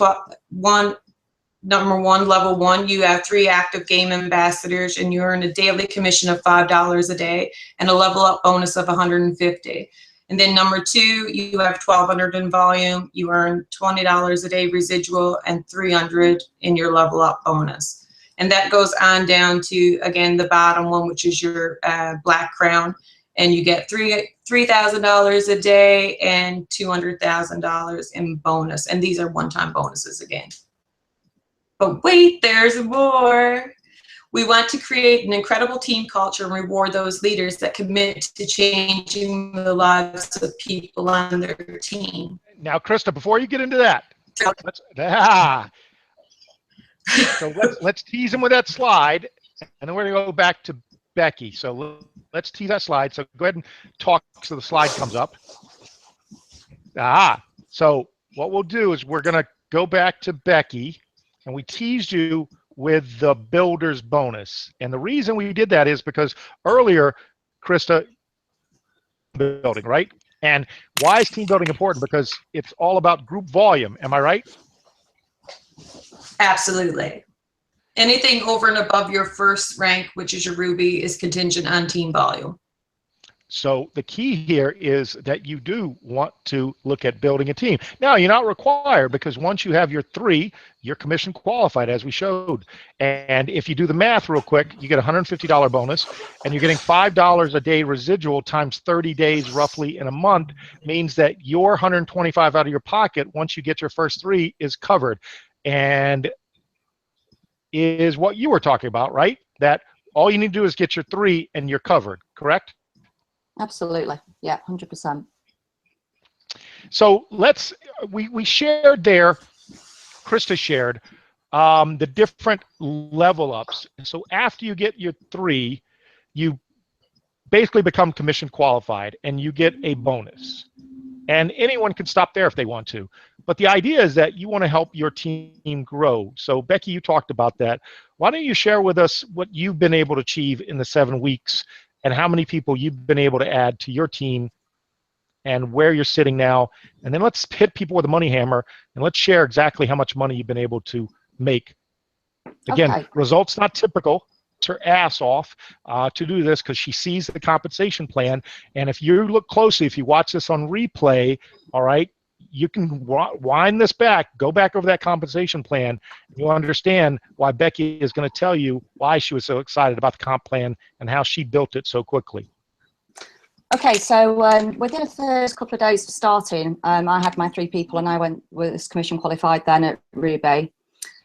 number 1, level 1, you have 3 active game ambassadors, and you earn a daily commission of $5 a day and a level up bonus of $150. And then number 2, you have 1,200 in volume, you earn $20 a day residual and $300 in your level up bonus. And that goes on down to, again, the bottom one, which is your Black Crown. And you get $3,000 a day and $200,000 in bonus. And these are one-time bonuses again. But wait, there's more. We want to create an incredible team culture and reward those leaders that commit to changing the lives of people on their team. Now, Krista, before you get into that, let's tease him with that slide, and then we're going to go back to Becky. So let's tease that slide. So go ahead and talk so the slide comes up. So what we'll do is we're going to go back to Becky, and we teased you with the builder's bonus. And the reason we did that is because earlier, Krista, building, right? And why is team building important? Because it's all about group volume. Am I right? Absolutely. Anything over and above your first rank, which is your Ruby, is contingent on team volume. So the key here is that you do want to look at building a team. Now, you're not required, because once you have your 3, you're commission qualified, as we showed. And if you do the math real quick, you get a $150 bonus, and you're getting $5 a day residual times 30 days roughly in a month, means that your $125 out of your pocket, once you get your first 3, is covered. And is what you were talking about, right? That all you need to do is get your 3 and you're covered, correct? Absolutely. Yeah, 100%. So we shared there, Krista shared, the different level ups. So after you get your 3, you basically become commission qualified, and you get a bonus. And anyone can stop there if they want to. But the idea is that you want to help your team grow. So Becky, you talked about that. Why don't you share with us what you've been able to achieve in the 7 weeks and how many people you've been able to add to your team and where you're sitting now. And then let's hit people with a money hammer and let's share exactly how much money you've been able to make. Again, Okay. results not typical. Her ass off to do this because she sees the compensation plan. And if you look closely, if you watch this on replay, all right, you can wind this back, go back over that compensation plan, and you'll understand why Becky is going to tell you why she was so excited about the comp plan and how she built it so quickly. Okay, so within the first couple of days of starting, I had my 3 people and I was commission qualified then at Ruby.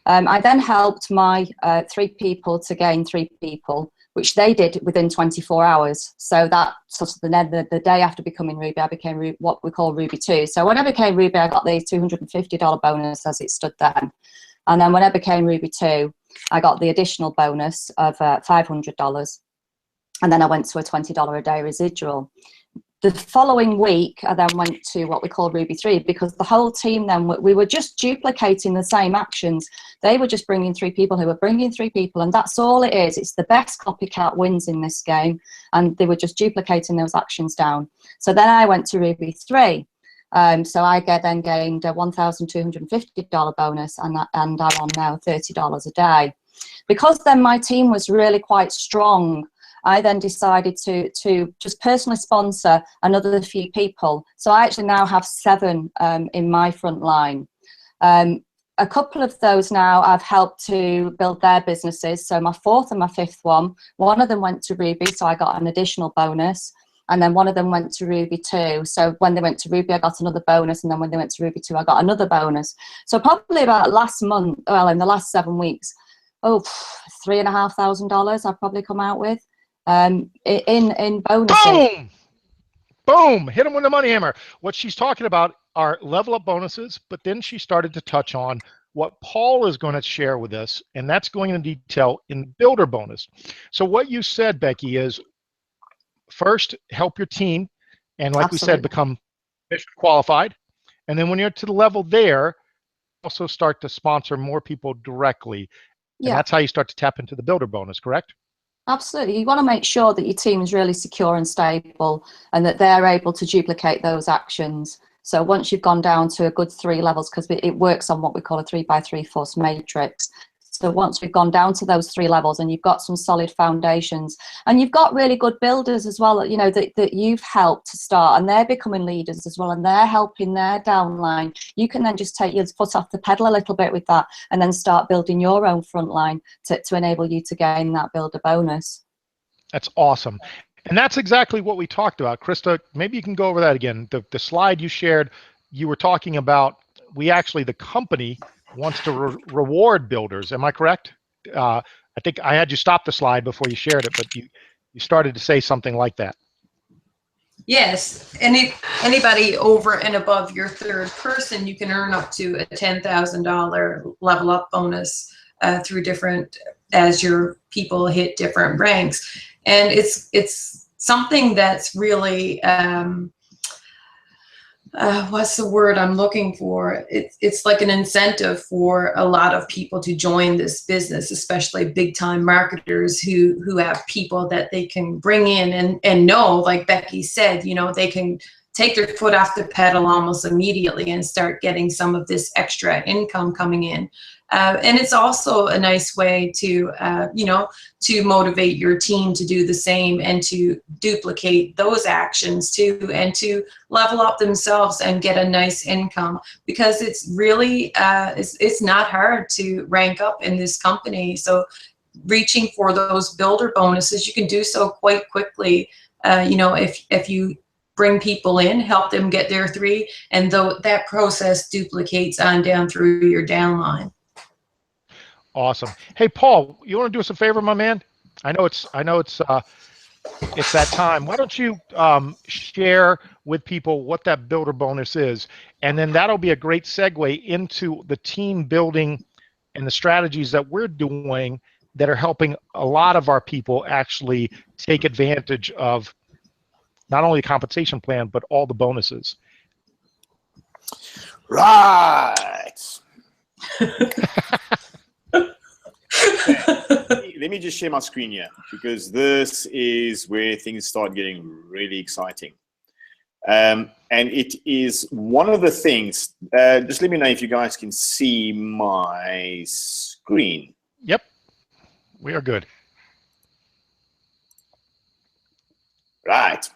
I then helped my 3 people to gain 3 people, which they did within 24 hours. So that sort of the day after becoming Ruby, I became what we call Ruby 2. So when I became Ruby, I got the $250 bonus as it stood then. And then when I became Ruby 2, I got the additional bonus of $500. And then I went to a $20 a day residual. The following week, I then went to what we call Ruby 3 because the whole team then, we were just duplicating the same actions. They were just bringing 3 people who were bringing 3 people, and that's all it is. It's the best copycat wins in this game, and they were just duplicating those actions down. So then I went to Ruby 3. So I then gained a $1,250 bonus, and I'm on now $30 a day. Because then my team was really quite strong, I then decided to just personally sponsor another few people. So I actually now have 7 in my front line. A couple of those now I've helped to build their businesses. So my 4th and my 5th one of them went to Ruby, so I got an additional bonus. And then one of them went to Ruby 2. So when they went to Ruby, I got another bonus. And then when they went to Ruby 2, I got another bonus. So probably about last month, well, in the last 7 weeks, $3,500 I've probably come out with. In bonuses. Boom! Boom! Hit them with the money hammer. What she's talking about are level up bonuses, but then she started to touch on what Paul is going to share with us, and that's going into detail in builder bonus. So what you said, Becky, is first help your team, and like we said, become mission qualified, and then when you're to the level there, also start to sponsor more people directly. And that's how you start to tap into the builder bonus, correct? Absolutely. You want to make sure that your team is really secure and stable and that they're able to duplicate those actions. So once you've gone down to a good 3 levels, because it works on what we call a 3x3 force matrix. So once we've gone down to those 3 levels and you've got some solid foundations and you've got really good builders as well, you know, that you've helped to start and they're becoming leaders as well and they're helping their downline, you can then just take your foot off the pedal a little bit with that and then start building your own front line to enable you to gain that builder bonus. That's awesome. And that's exactly what we talked about. Krista, maybe you can go over that again. The slide you shared, you were talking about, the company wants to reward builders. Am I correct? I think I had you stop the slide before you shared it, but you started to say something like that. Yes, anybody over and above your 3rd person, you can earn up to a $10,000 level up bonus through different, as your people hit different ranks. And it's something that's really, what's the word I'm looking for? It's like an incentive for a lot of people to join this business, especially big time marketers who have people that they can bring in and know, like Becky said, you know, they can take their foot off the pedal almost immediately and start getting some of this extra income coming in. And it's also a nice way to, to motivate your team to do the same and to duplicate those actions too, and to level up themselves and get a nice income, because it's really, it's not hard to rank up in this company. So reaching for those builder bonuses, you can do so quite quickly. If you bring people in, help them get their 3, and that process duplicates on down through your downline. Awesome. Hey, Paul, you want to do us a favor, my man? I know it's that time. Why don't you share with people what that builder bonus is, and then that'll be a great segue into the team building and the strategies that we're doing that are helping a lot of our people actually take advantage of not only the compensation plan, but all the bonuses. Right. Let me just share my screen here, because this is where things start getting really exciting. And it is one of the things, just let me know if you guys can see my screen. Yep, we are good. Right.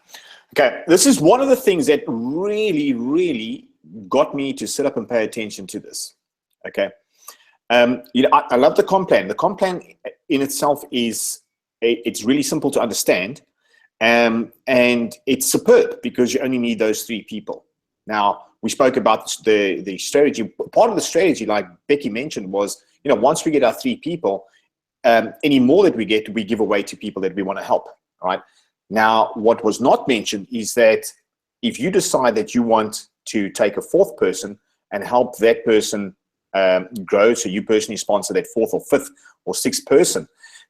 Okay, this is one of the things that really, really got me to sit up and pay attention to this. Okay. You know, I love the comp plan. The comp plan in itself it's really simple to understand, and it's superb because you only need those 3 people. Now, we spoke about the strategy. Part of the strategy, like Becky mentioned, was, you know, once we get our 3 people, any more that we get, we give away to people that we want to help. All right. Now, what was not mentioned is that if you decide that you want to take a 4th person and help that person grow, so you personally sponsor that 4th or 5th or 6th person,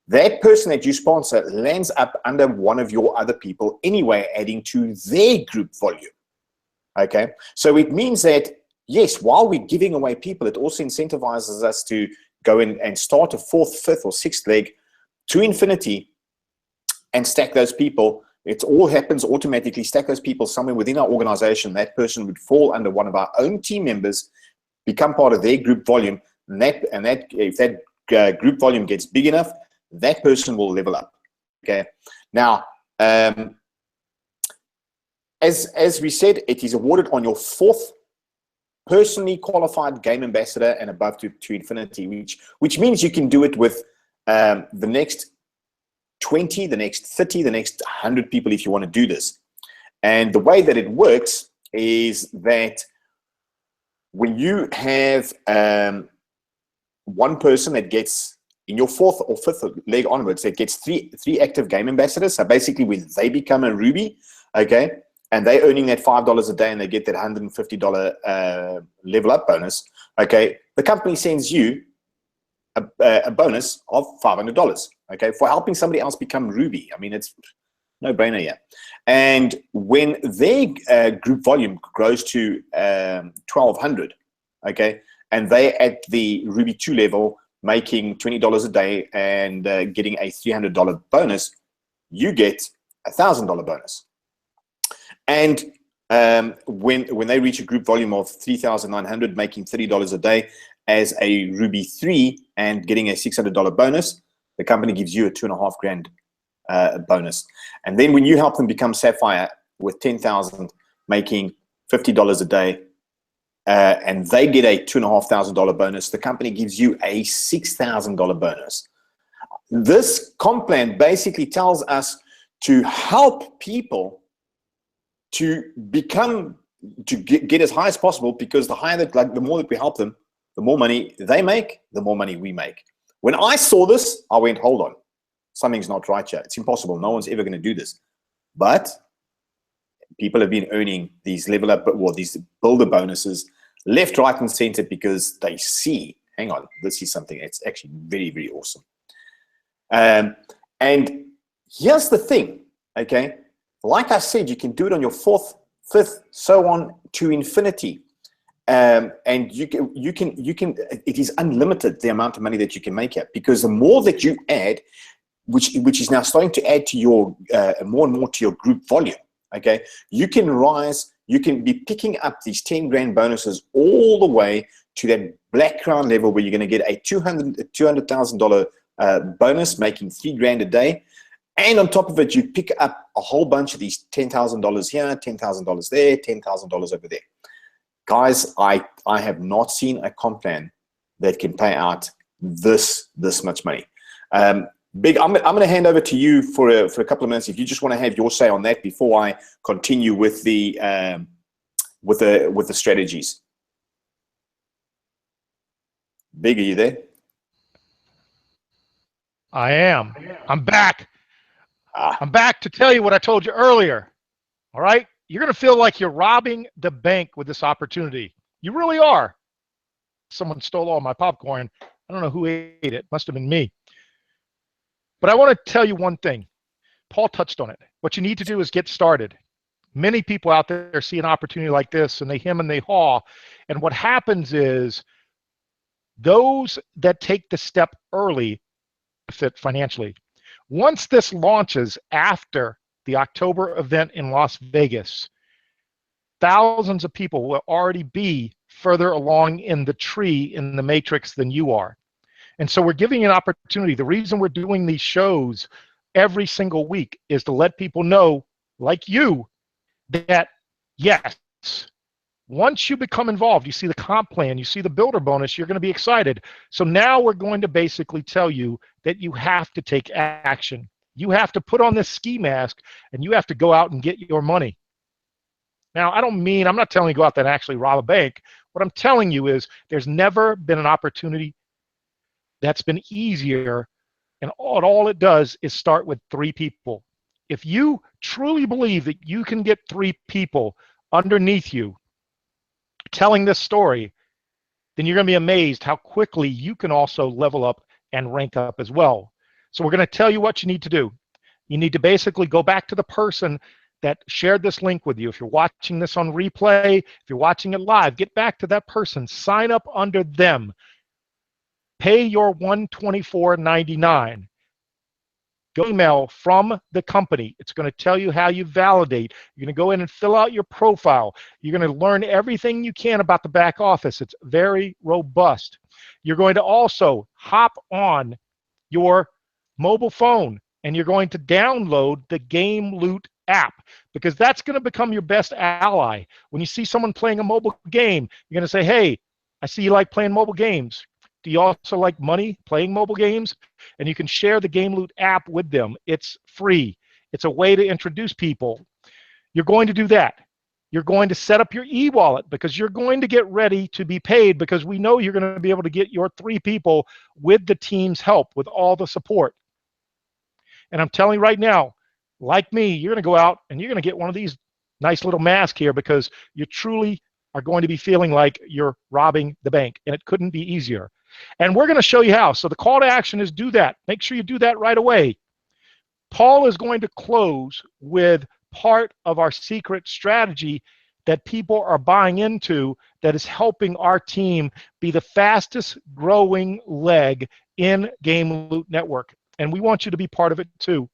that person that you sponsor lands up under one of your other people anyway, adding to their group volume. Okay, so it means that, yes, while we're giving away people, it also incentivizes us to go in and start a 4th, 5th or 6th leg to infinity and stack those people. It all happens automatically. Stack those people somewhere within our organization. That person would fall under one of our own team members, become part of their group volume, and if that group volume gets big enough, that person will level up. Okay. Now, as we said, it is awarded on your 4th personally qualified game ambassador and above to infinity, which means you can do it with the next 20, the next 30, the next 100 people if you want to do this. And the way that it works is that when you have one person that gets in your 4th or 5th leg onwards, that gets three active game ambassadors. So basically, when they become a Ruby, okay, and they're earning that $5 a day and they get that $150 level up bonus, okay, the company sends you a bonus of $500, okay, for helping somebody else become Ruby. I mean, it's no brainer here. And when their group volume grows to 1,200, okay, and they at the Ruby 2 level, making $20 a day and getting a $300 bonus, you get a $1,000 bonus. And when they reach a group volume of 3,900, making $30 a day as a Ruby 3 and getting a $600 bonus, the company gives you a $2,500 bonus. And then when you help them become Sapphire with 10,000, making $50 a day, and they get a $2,500 bonus, the company gives you a $6,000 bonus. This comp plan basically tells us to help people to become, to get as high as possible, because the higher that, like, the more that we help them, the more money they make, the more money we make. When I saw this, I went, hold on, something's not right here. It's impossible. No one's ever going to do this. But people have been earning these level up, well, these builder bonuses left, right, and center, because they see, hang on, this is something that's actually very, very awesome. And here's the thing, okay? Like I said, you can do it on your 4th, 5th, so on to infinity. And you can, it is unlimited, the amount of money that you can make here, because the more that you add, which is now starting to add to your, more and more to your group volume, okay? You can rise, you can be picking up these 10 grand bonuses all the way to that black crown level where you're going to get a $200,000 bonus, making $3 grand a day. And on top of it, you pick up a whole bunch of these $10,000 here, $10,000 there, $10,000 over there. Guys, I have not seen a comp plan that can pay out this much money. Big, I'm going to hand over to you for a couple of minutes if you just want to have your say on that before I continue with the strategies. Big, are you there? I am. I'm back. I'm back to tell you what I told you earlier. All right? You're going to feel like you're robbing the bank with this opportunity. You really are. Someone stole all my popcorn. I don't know who ate it. Must have been me. But I want to tell you one thing. Paul touched on it. What you need to do is get started. Many people out there see an opportunity like this and they hem and they haw. And what happens is those that take the step early benefit financially. Once this launches after the October event in Las Vegas, thousands of people will already be further along in the tree, in the matrix, than you are. And so we're giving you an opportunity. The reason we're doing these shows every single week is to let people know, like you, that yes, once you become involved, you see the comp plan, you see the builder bonus, you're going to be excited. So now we're going to basically tell you that you have to take action. You have to put on this ski mask and you have to go out and get your money. Now, I'm not telling you to go out there and actually rob a bank. What I'm telling you is there's never been an opportunity that's been easier, and all it does is start with 3 people. If you truly believe that you can get 3 people underneath you telling this story, then you're going to be amazed how quickly you can also level up and rank up as well. So we're going to tell you what you need to do. You need to basically go back to the person that shared this link with you. If you're watching this on replay, if you're watching it live, get back to that person, sign up under them, pay your $124.99. Go email from the company. It's going to tell you how you validate. You're going to go in and fill out your profile. You're going to learn everything you can about the back office. It's very robust. You're going to also hop on your mobile phone and you're going to download the Game Loot app, because that's going to become your best ally. When you see someone playing a mobile game, you're going to say, hey, I see you like playing mobile games. Do you also like money playing mobile games? And you can share the Game Loot app with them. It's free. It's a way to introduce people. You're going to do that. You're going to set up your e-wallet because you're going to get ready to be paid, because we know you're going to be able to get your 3 people with the team's help, with all the support. And I'm telling you right now, like me, you're going to go out and you're going to get one of these nice little masks here, because you truly are going to be feeling like you're robbing the bank, and it couldn't be easier. And we're going to show you how. So the call to action is do that. Make sure you do that right away. Paul is going to close with part of our secret strategy that people are buying into, that is helping our team be the fastest growing leg in Game Loot Network. And we want you to be part of it too.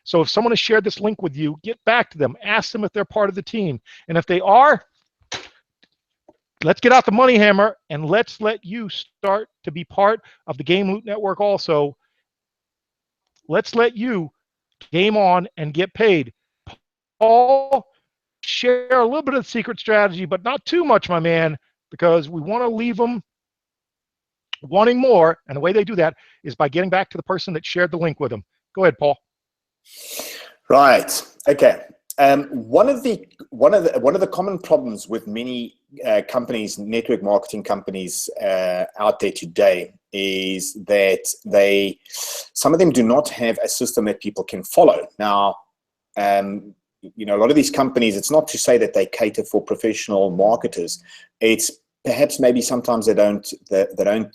So if someone has shared this link with you, get back to them. Ask them if they're part of the team. And if they are, let's get out the money hammer and let's let you start to be part of the Game Loot Network also. Let's let you game on and get paid. Paul, share a little bit of the secret strategy, but not too much, my man, because we want to leave them wanting more. And the way they do that is by getting back to the person that shared the link with them. Go ahead, Paul. Right. Okay. One of the common problems with many companies, network marketing companies out there today, is that some of them do not have a system that people can follow. Now, you know, a lot of these companies, it's not to say that they cater for professional marketers. It's perhaps maybe sometimes they don't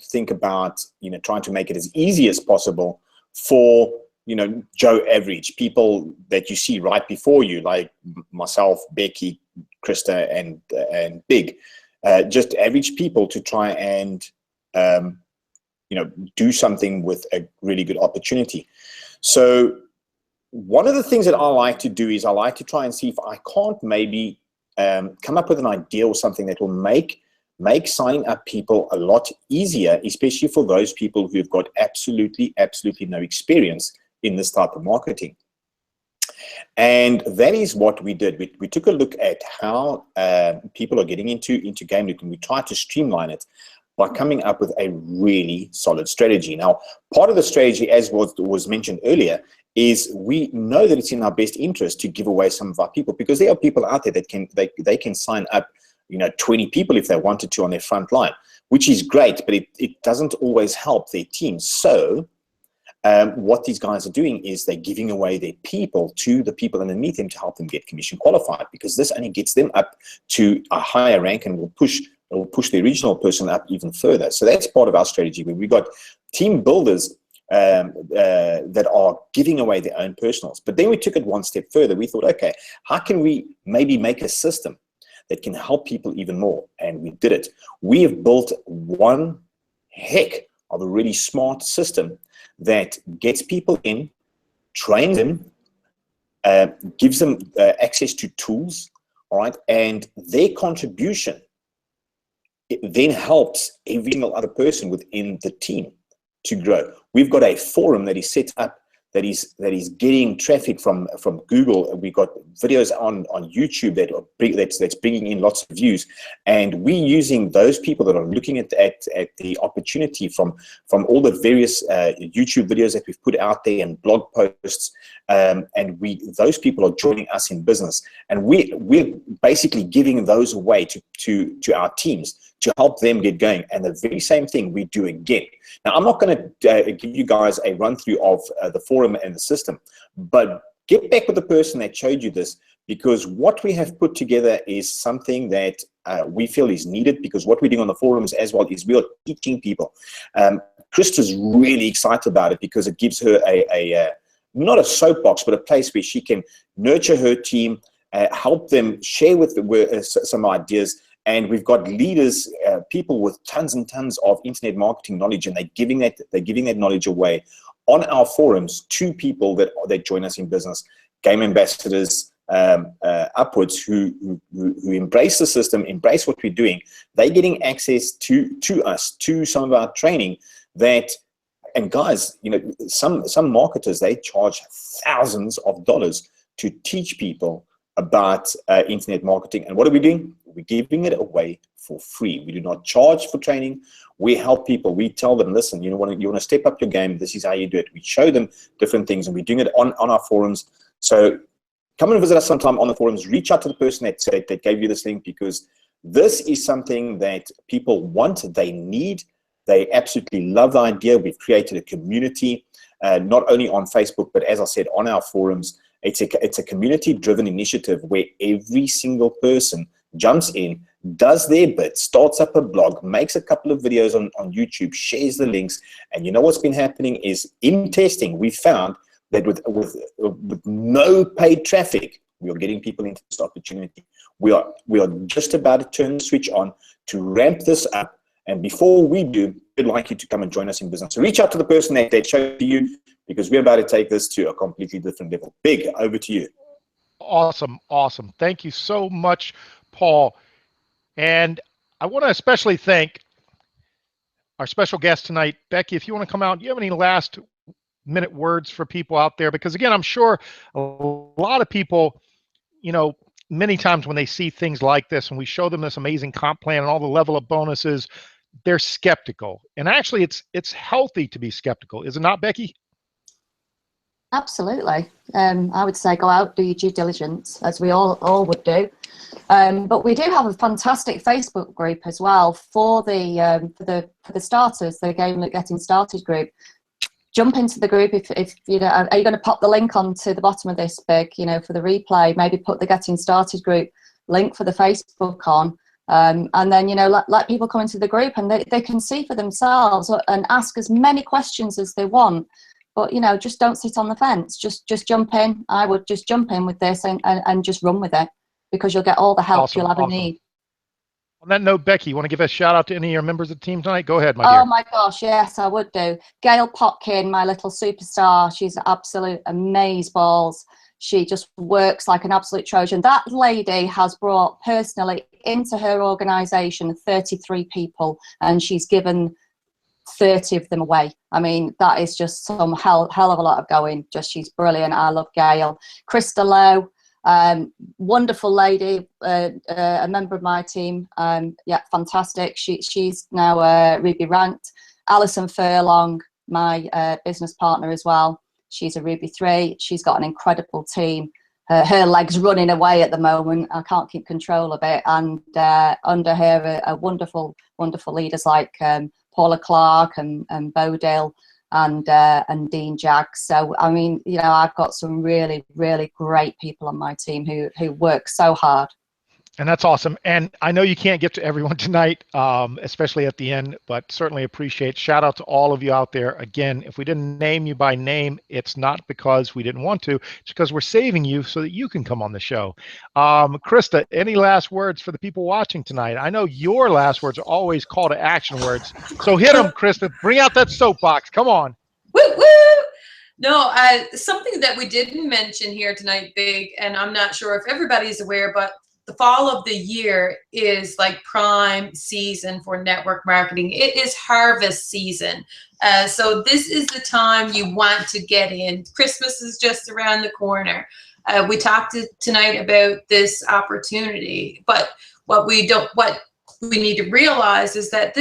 think about, you know, trying to make it as easy as possible for, you know, Joe average people that you see right before you, like myself, Becky, Krista, and Big, just average people to try and, you know, do something with a really good opportunity. So one of the things that I like to do is I like to try and see if I can't maybe come up with an idea or something that will make signing up people a lot easier, especially for those people who've got absolutely no experience in this type of marketing. And that is what we did. We took a look at how people are getting into Game Loot, and we tried to streamline it by coming up with a really solid strategy. Now, part of the strategy, as was mentioned earlier, is we know that it's in our best interest to give away some of our people, because there are people out there that they can sign up, you know, 20 people if they wanted to on their front line, which is great, but it doesn't always help their team. So what these guys are doing is they're giving away their people to the people underneath them to help them get commission qualified, because this only gets them up to a higher rank and will push the original person up even further. So that's part of our strategy. We got team builders that are giving away their own personals. But then we took it one step further. We thought, okay, how can we maybe make a system that can help people even more? And we did it. We have built one heck of a really smart system that gets people in, trains them, gives them access to tools, all right, and their contribution, it then helps every single other person within the team to grow. We've got a forum that is set up that is getting traffic from Google. We've got videos on YouTube that's bringing in lots of views, and we're using those people that are looking at the opportunity from all the various YouTube videos that we've put out there and blog posts, and those people are joining us in business, and we're basically giving those away to our teams to help them get going. And the very same thing we do again. Now, I'm not going to give you guys a run through of the forum and the system, but get back with the person that showed you this, because what we have put together is something that we feel is needed, because what we're doing on the forums as well is we are teaching people. Krista's really excited about it because it gives her not a soapbox, but a place where she can nurture her team, help them share with some ideas. And we've got leaders, people with tons and tons of internet marketing knowledge, and they're giving that knowledge away on our forums to people that join us in business, game ambassadors, upwards, who embrace the system, embrace what we're doing. They're getting access to us, to some of our training. And guys, you know, some marketers, they charge thousands of dollars to teach people about internet marketing. And what are we doing? We're giving it away for free. We do not charge for training. We help people. We tell them, listen, you want to step up your game, this is how you do it. We show them different things, and we're doing it on our forums. So come and visit us sometime on the forums. Reach out to the person that gave you this link, because this is something that people want, they need. They absolutely love the idea. We've created a community, not only on Facebook, but as I said, on our forums. It's a community-driven initiative where every single person jumps in, does their bit, starts up a blog, makes a couple of videos on YouTube, shares the links. And you know what's been happening is, in testing, we found that with no paid traffic, we are getting people into this opportunity. We are just about to turn the switch on to ramp this up. And before we do, we'd like you to come and join us in business. So reach out to the person that showed you, because we're about to take this to a completely different level. Big, over to you. Awesome. Thank you so much, Paul. And I want to especially thank our special guest tonight, Becky. If you want to come out, do you have any last minute words for people out there? Because again, I'm sure a lot of people, you know, many times when they see things like this and we show them this amazing comp plan and all the level of bonuses, they're skeptical. And actually, it's healthy to be skeptical. Is it not, Becky? Absolutely. I would say go out, do your due diligence, as we all would do. But we do have a fantastic Facebook group as well for the starters, the Getting Started group. Jump into the group if you know. Are you going to pop the link onto the bottom of this, Big? You know, for the replay, maybe put the Getting Started group link for the Facebook on, and then, you know, let people come into the group and they can see for themselves and ask as many questions as they want. But, you know, just don't sit on the fence. Just jump in. I would just jump in with this and just run with it, because you'll get all the help you'll ever need. On that note, Becky, you want to give a shout out to any of your members of the team tonight? Go ahead, my dear. Oh my gosh, yes, I would do. Gail Potkin, my little superstar. She's absolute amazeballs. She just works like an absolute Trojan. That lady has brought personally into her organisation 33 people, and she's given 30 of them away. I mean, that is just some hell of a lot of going. She's brilliant. I love Gail. Krista Lowe, wonderful lady, a member of my team. Yeah, fantastic. She's now Ruby ranked. Alison Furlong, my business partner as well. She's a Ruby 3. She's got an incredible team. Her leg's running away at the moment. I can't keep control of it. And under her are wonderful leaders like Paula Clark and Bodil and Dean Jaggs. So, I mean, you know, I've got some really, really great people on my team who work so hard. And that's awesome. And I know you can't get to everyone tonight, especially at the end, but certainly appreciate. Shout out to all of you out there. Again, if we didn't name you by name, it's not because we didn't want to. It's because we're saving you so that you can come on the show. Krista, any last words for the people watching tonight? I know your last words are always call to action words. So hit them, Krista. Bring out that soapbox. Come on. Woo, woo! No, something that we didn't mention here tonight, Big, and I'm not sure if everybody's aware, but the fall of the year is like prime season for network marketing. It is harvest season. So this is the time you want to get in. Christmas is just around the corner. We talked tonight about this opportunity, but what we need to realize is that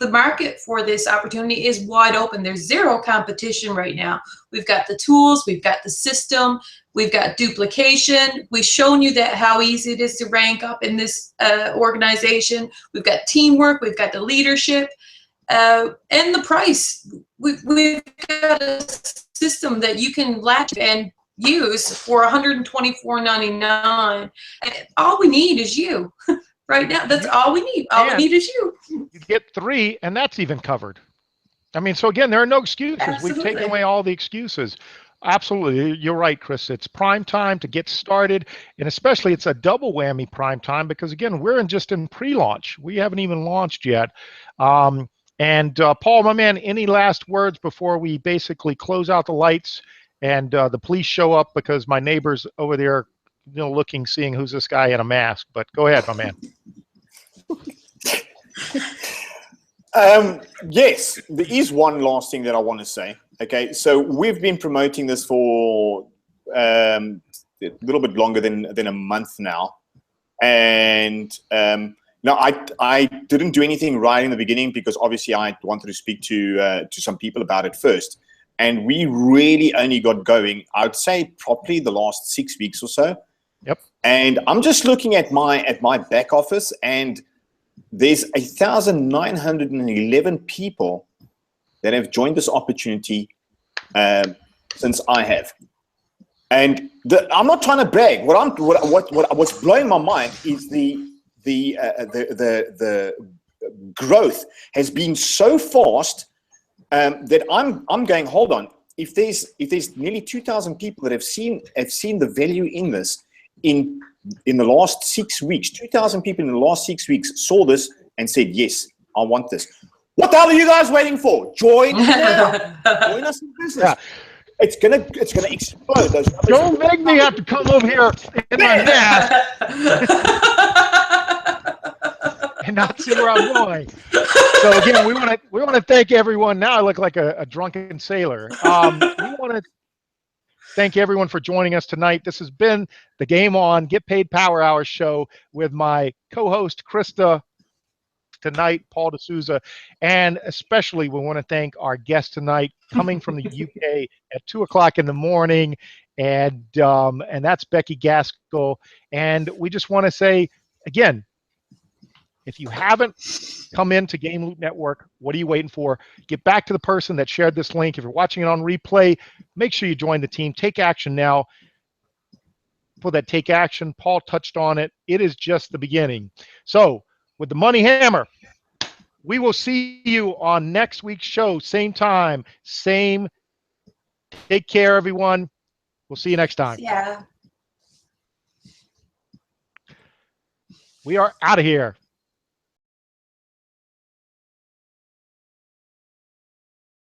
the market for this opportunity is wide open. There's zero competition right now. We've got the tools, we've got the system, we've got duplication. We've shown you that how easy it is to rank up in this organization. We've got teamwork, we've got the leadership, and the price. We've got a system that you can latch and use for $124.99. And all we need is you. Right now, that's all we need. All we need is you. You get 3, and that's even covered. I mean, so again, there are no excuses. Absolutely. We've taken away all the excuses. Absolutely. You're right, Chris. It's prime time to get started, and especially it's a double whammy prime time because, again, we're just in pre-launch. We haven't even launched yet. Paul, my man, any last words before we basically close out the lights and the police show up because my neighbor's over there looking, seeing who's this guy in a mask. But go ahead, my man. Yes, there is one last thing that I want to say. Okay, so we've been promoting this for a little bit longer than a month now, and now I didn't do anything right in the beginning because obviously I wanted to speak to some people about it first, and we really only got going, I'd say, probably the last 6 weeks or so. Yep. And I'm just looking at my back office, and there's 1,911 people that have joined this opportunity since I have. And I'm not trying to brag. What's blowing my mind is the growth has been so fast that I'm going, hold on. If there's nearly 2,000 people that have seen the value in this in the last 6 weeks, 2,000 people in the last 6 weeks saw this and said, yes, I want this. What the hell are you guys waiting for? Join now. Join us in business. Yeah. It's gonna explode. Don't make me have to come over here in my mask and not see where I'm going. So again, we want to thank everyone. Now I look like a drunken sailor. We want to thank everyone for joining us tonight. This has been the Game On Get Paid Power Hour show with my co-host Krista tonight, Paul D'Souza, and especially we want to thank our guest tonight coming from the UK at 2 o'clock in the morning, and that's Becky Gaskell. And we just want to say again, if you haven't come into Game Loop Network, what are you waiting for? Get back to the person that shared this link. If you're watching it on replay, make sure you join the team. Take action now. For that take action, Paul touched on it. It is just the beginning. So with the Money Hammer, we will see you on next week's show. Same time, same. Take care, everyone. We'll see you next time. Yeah. We are out of here.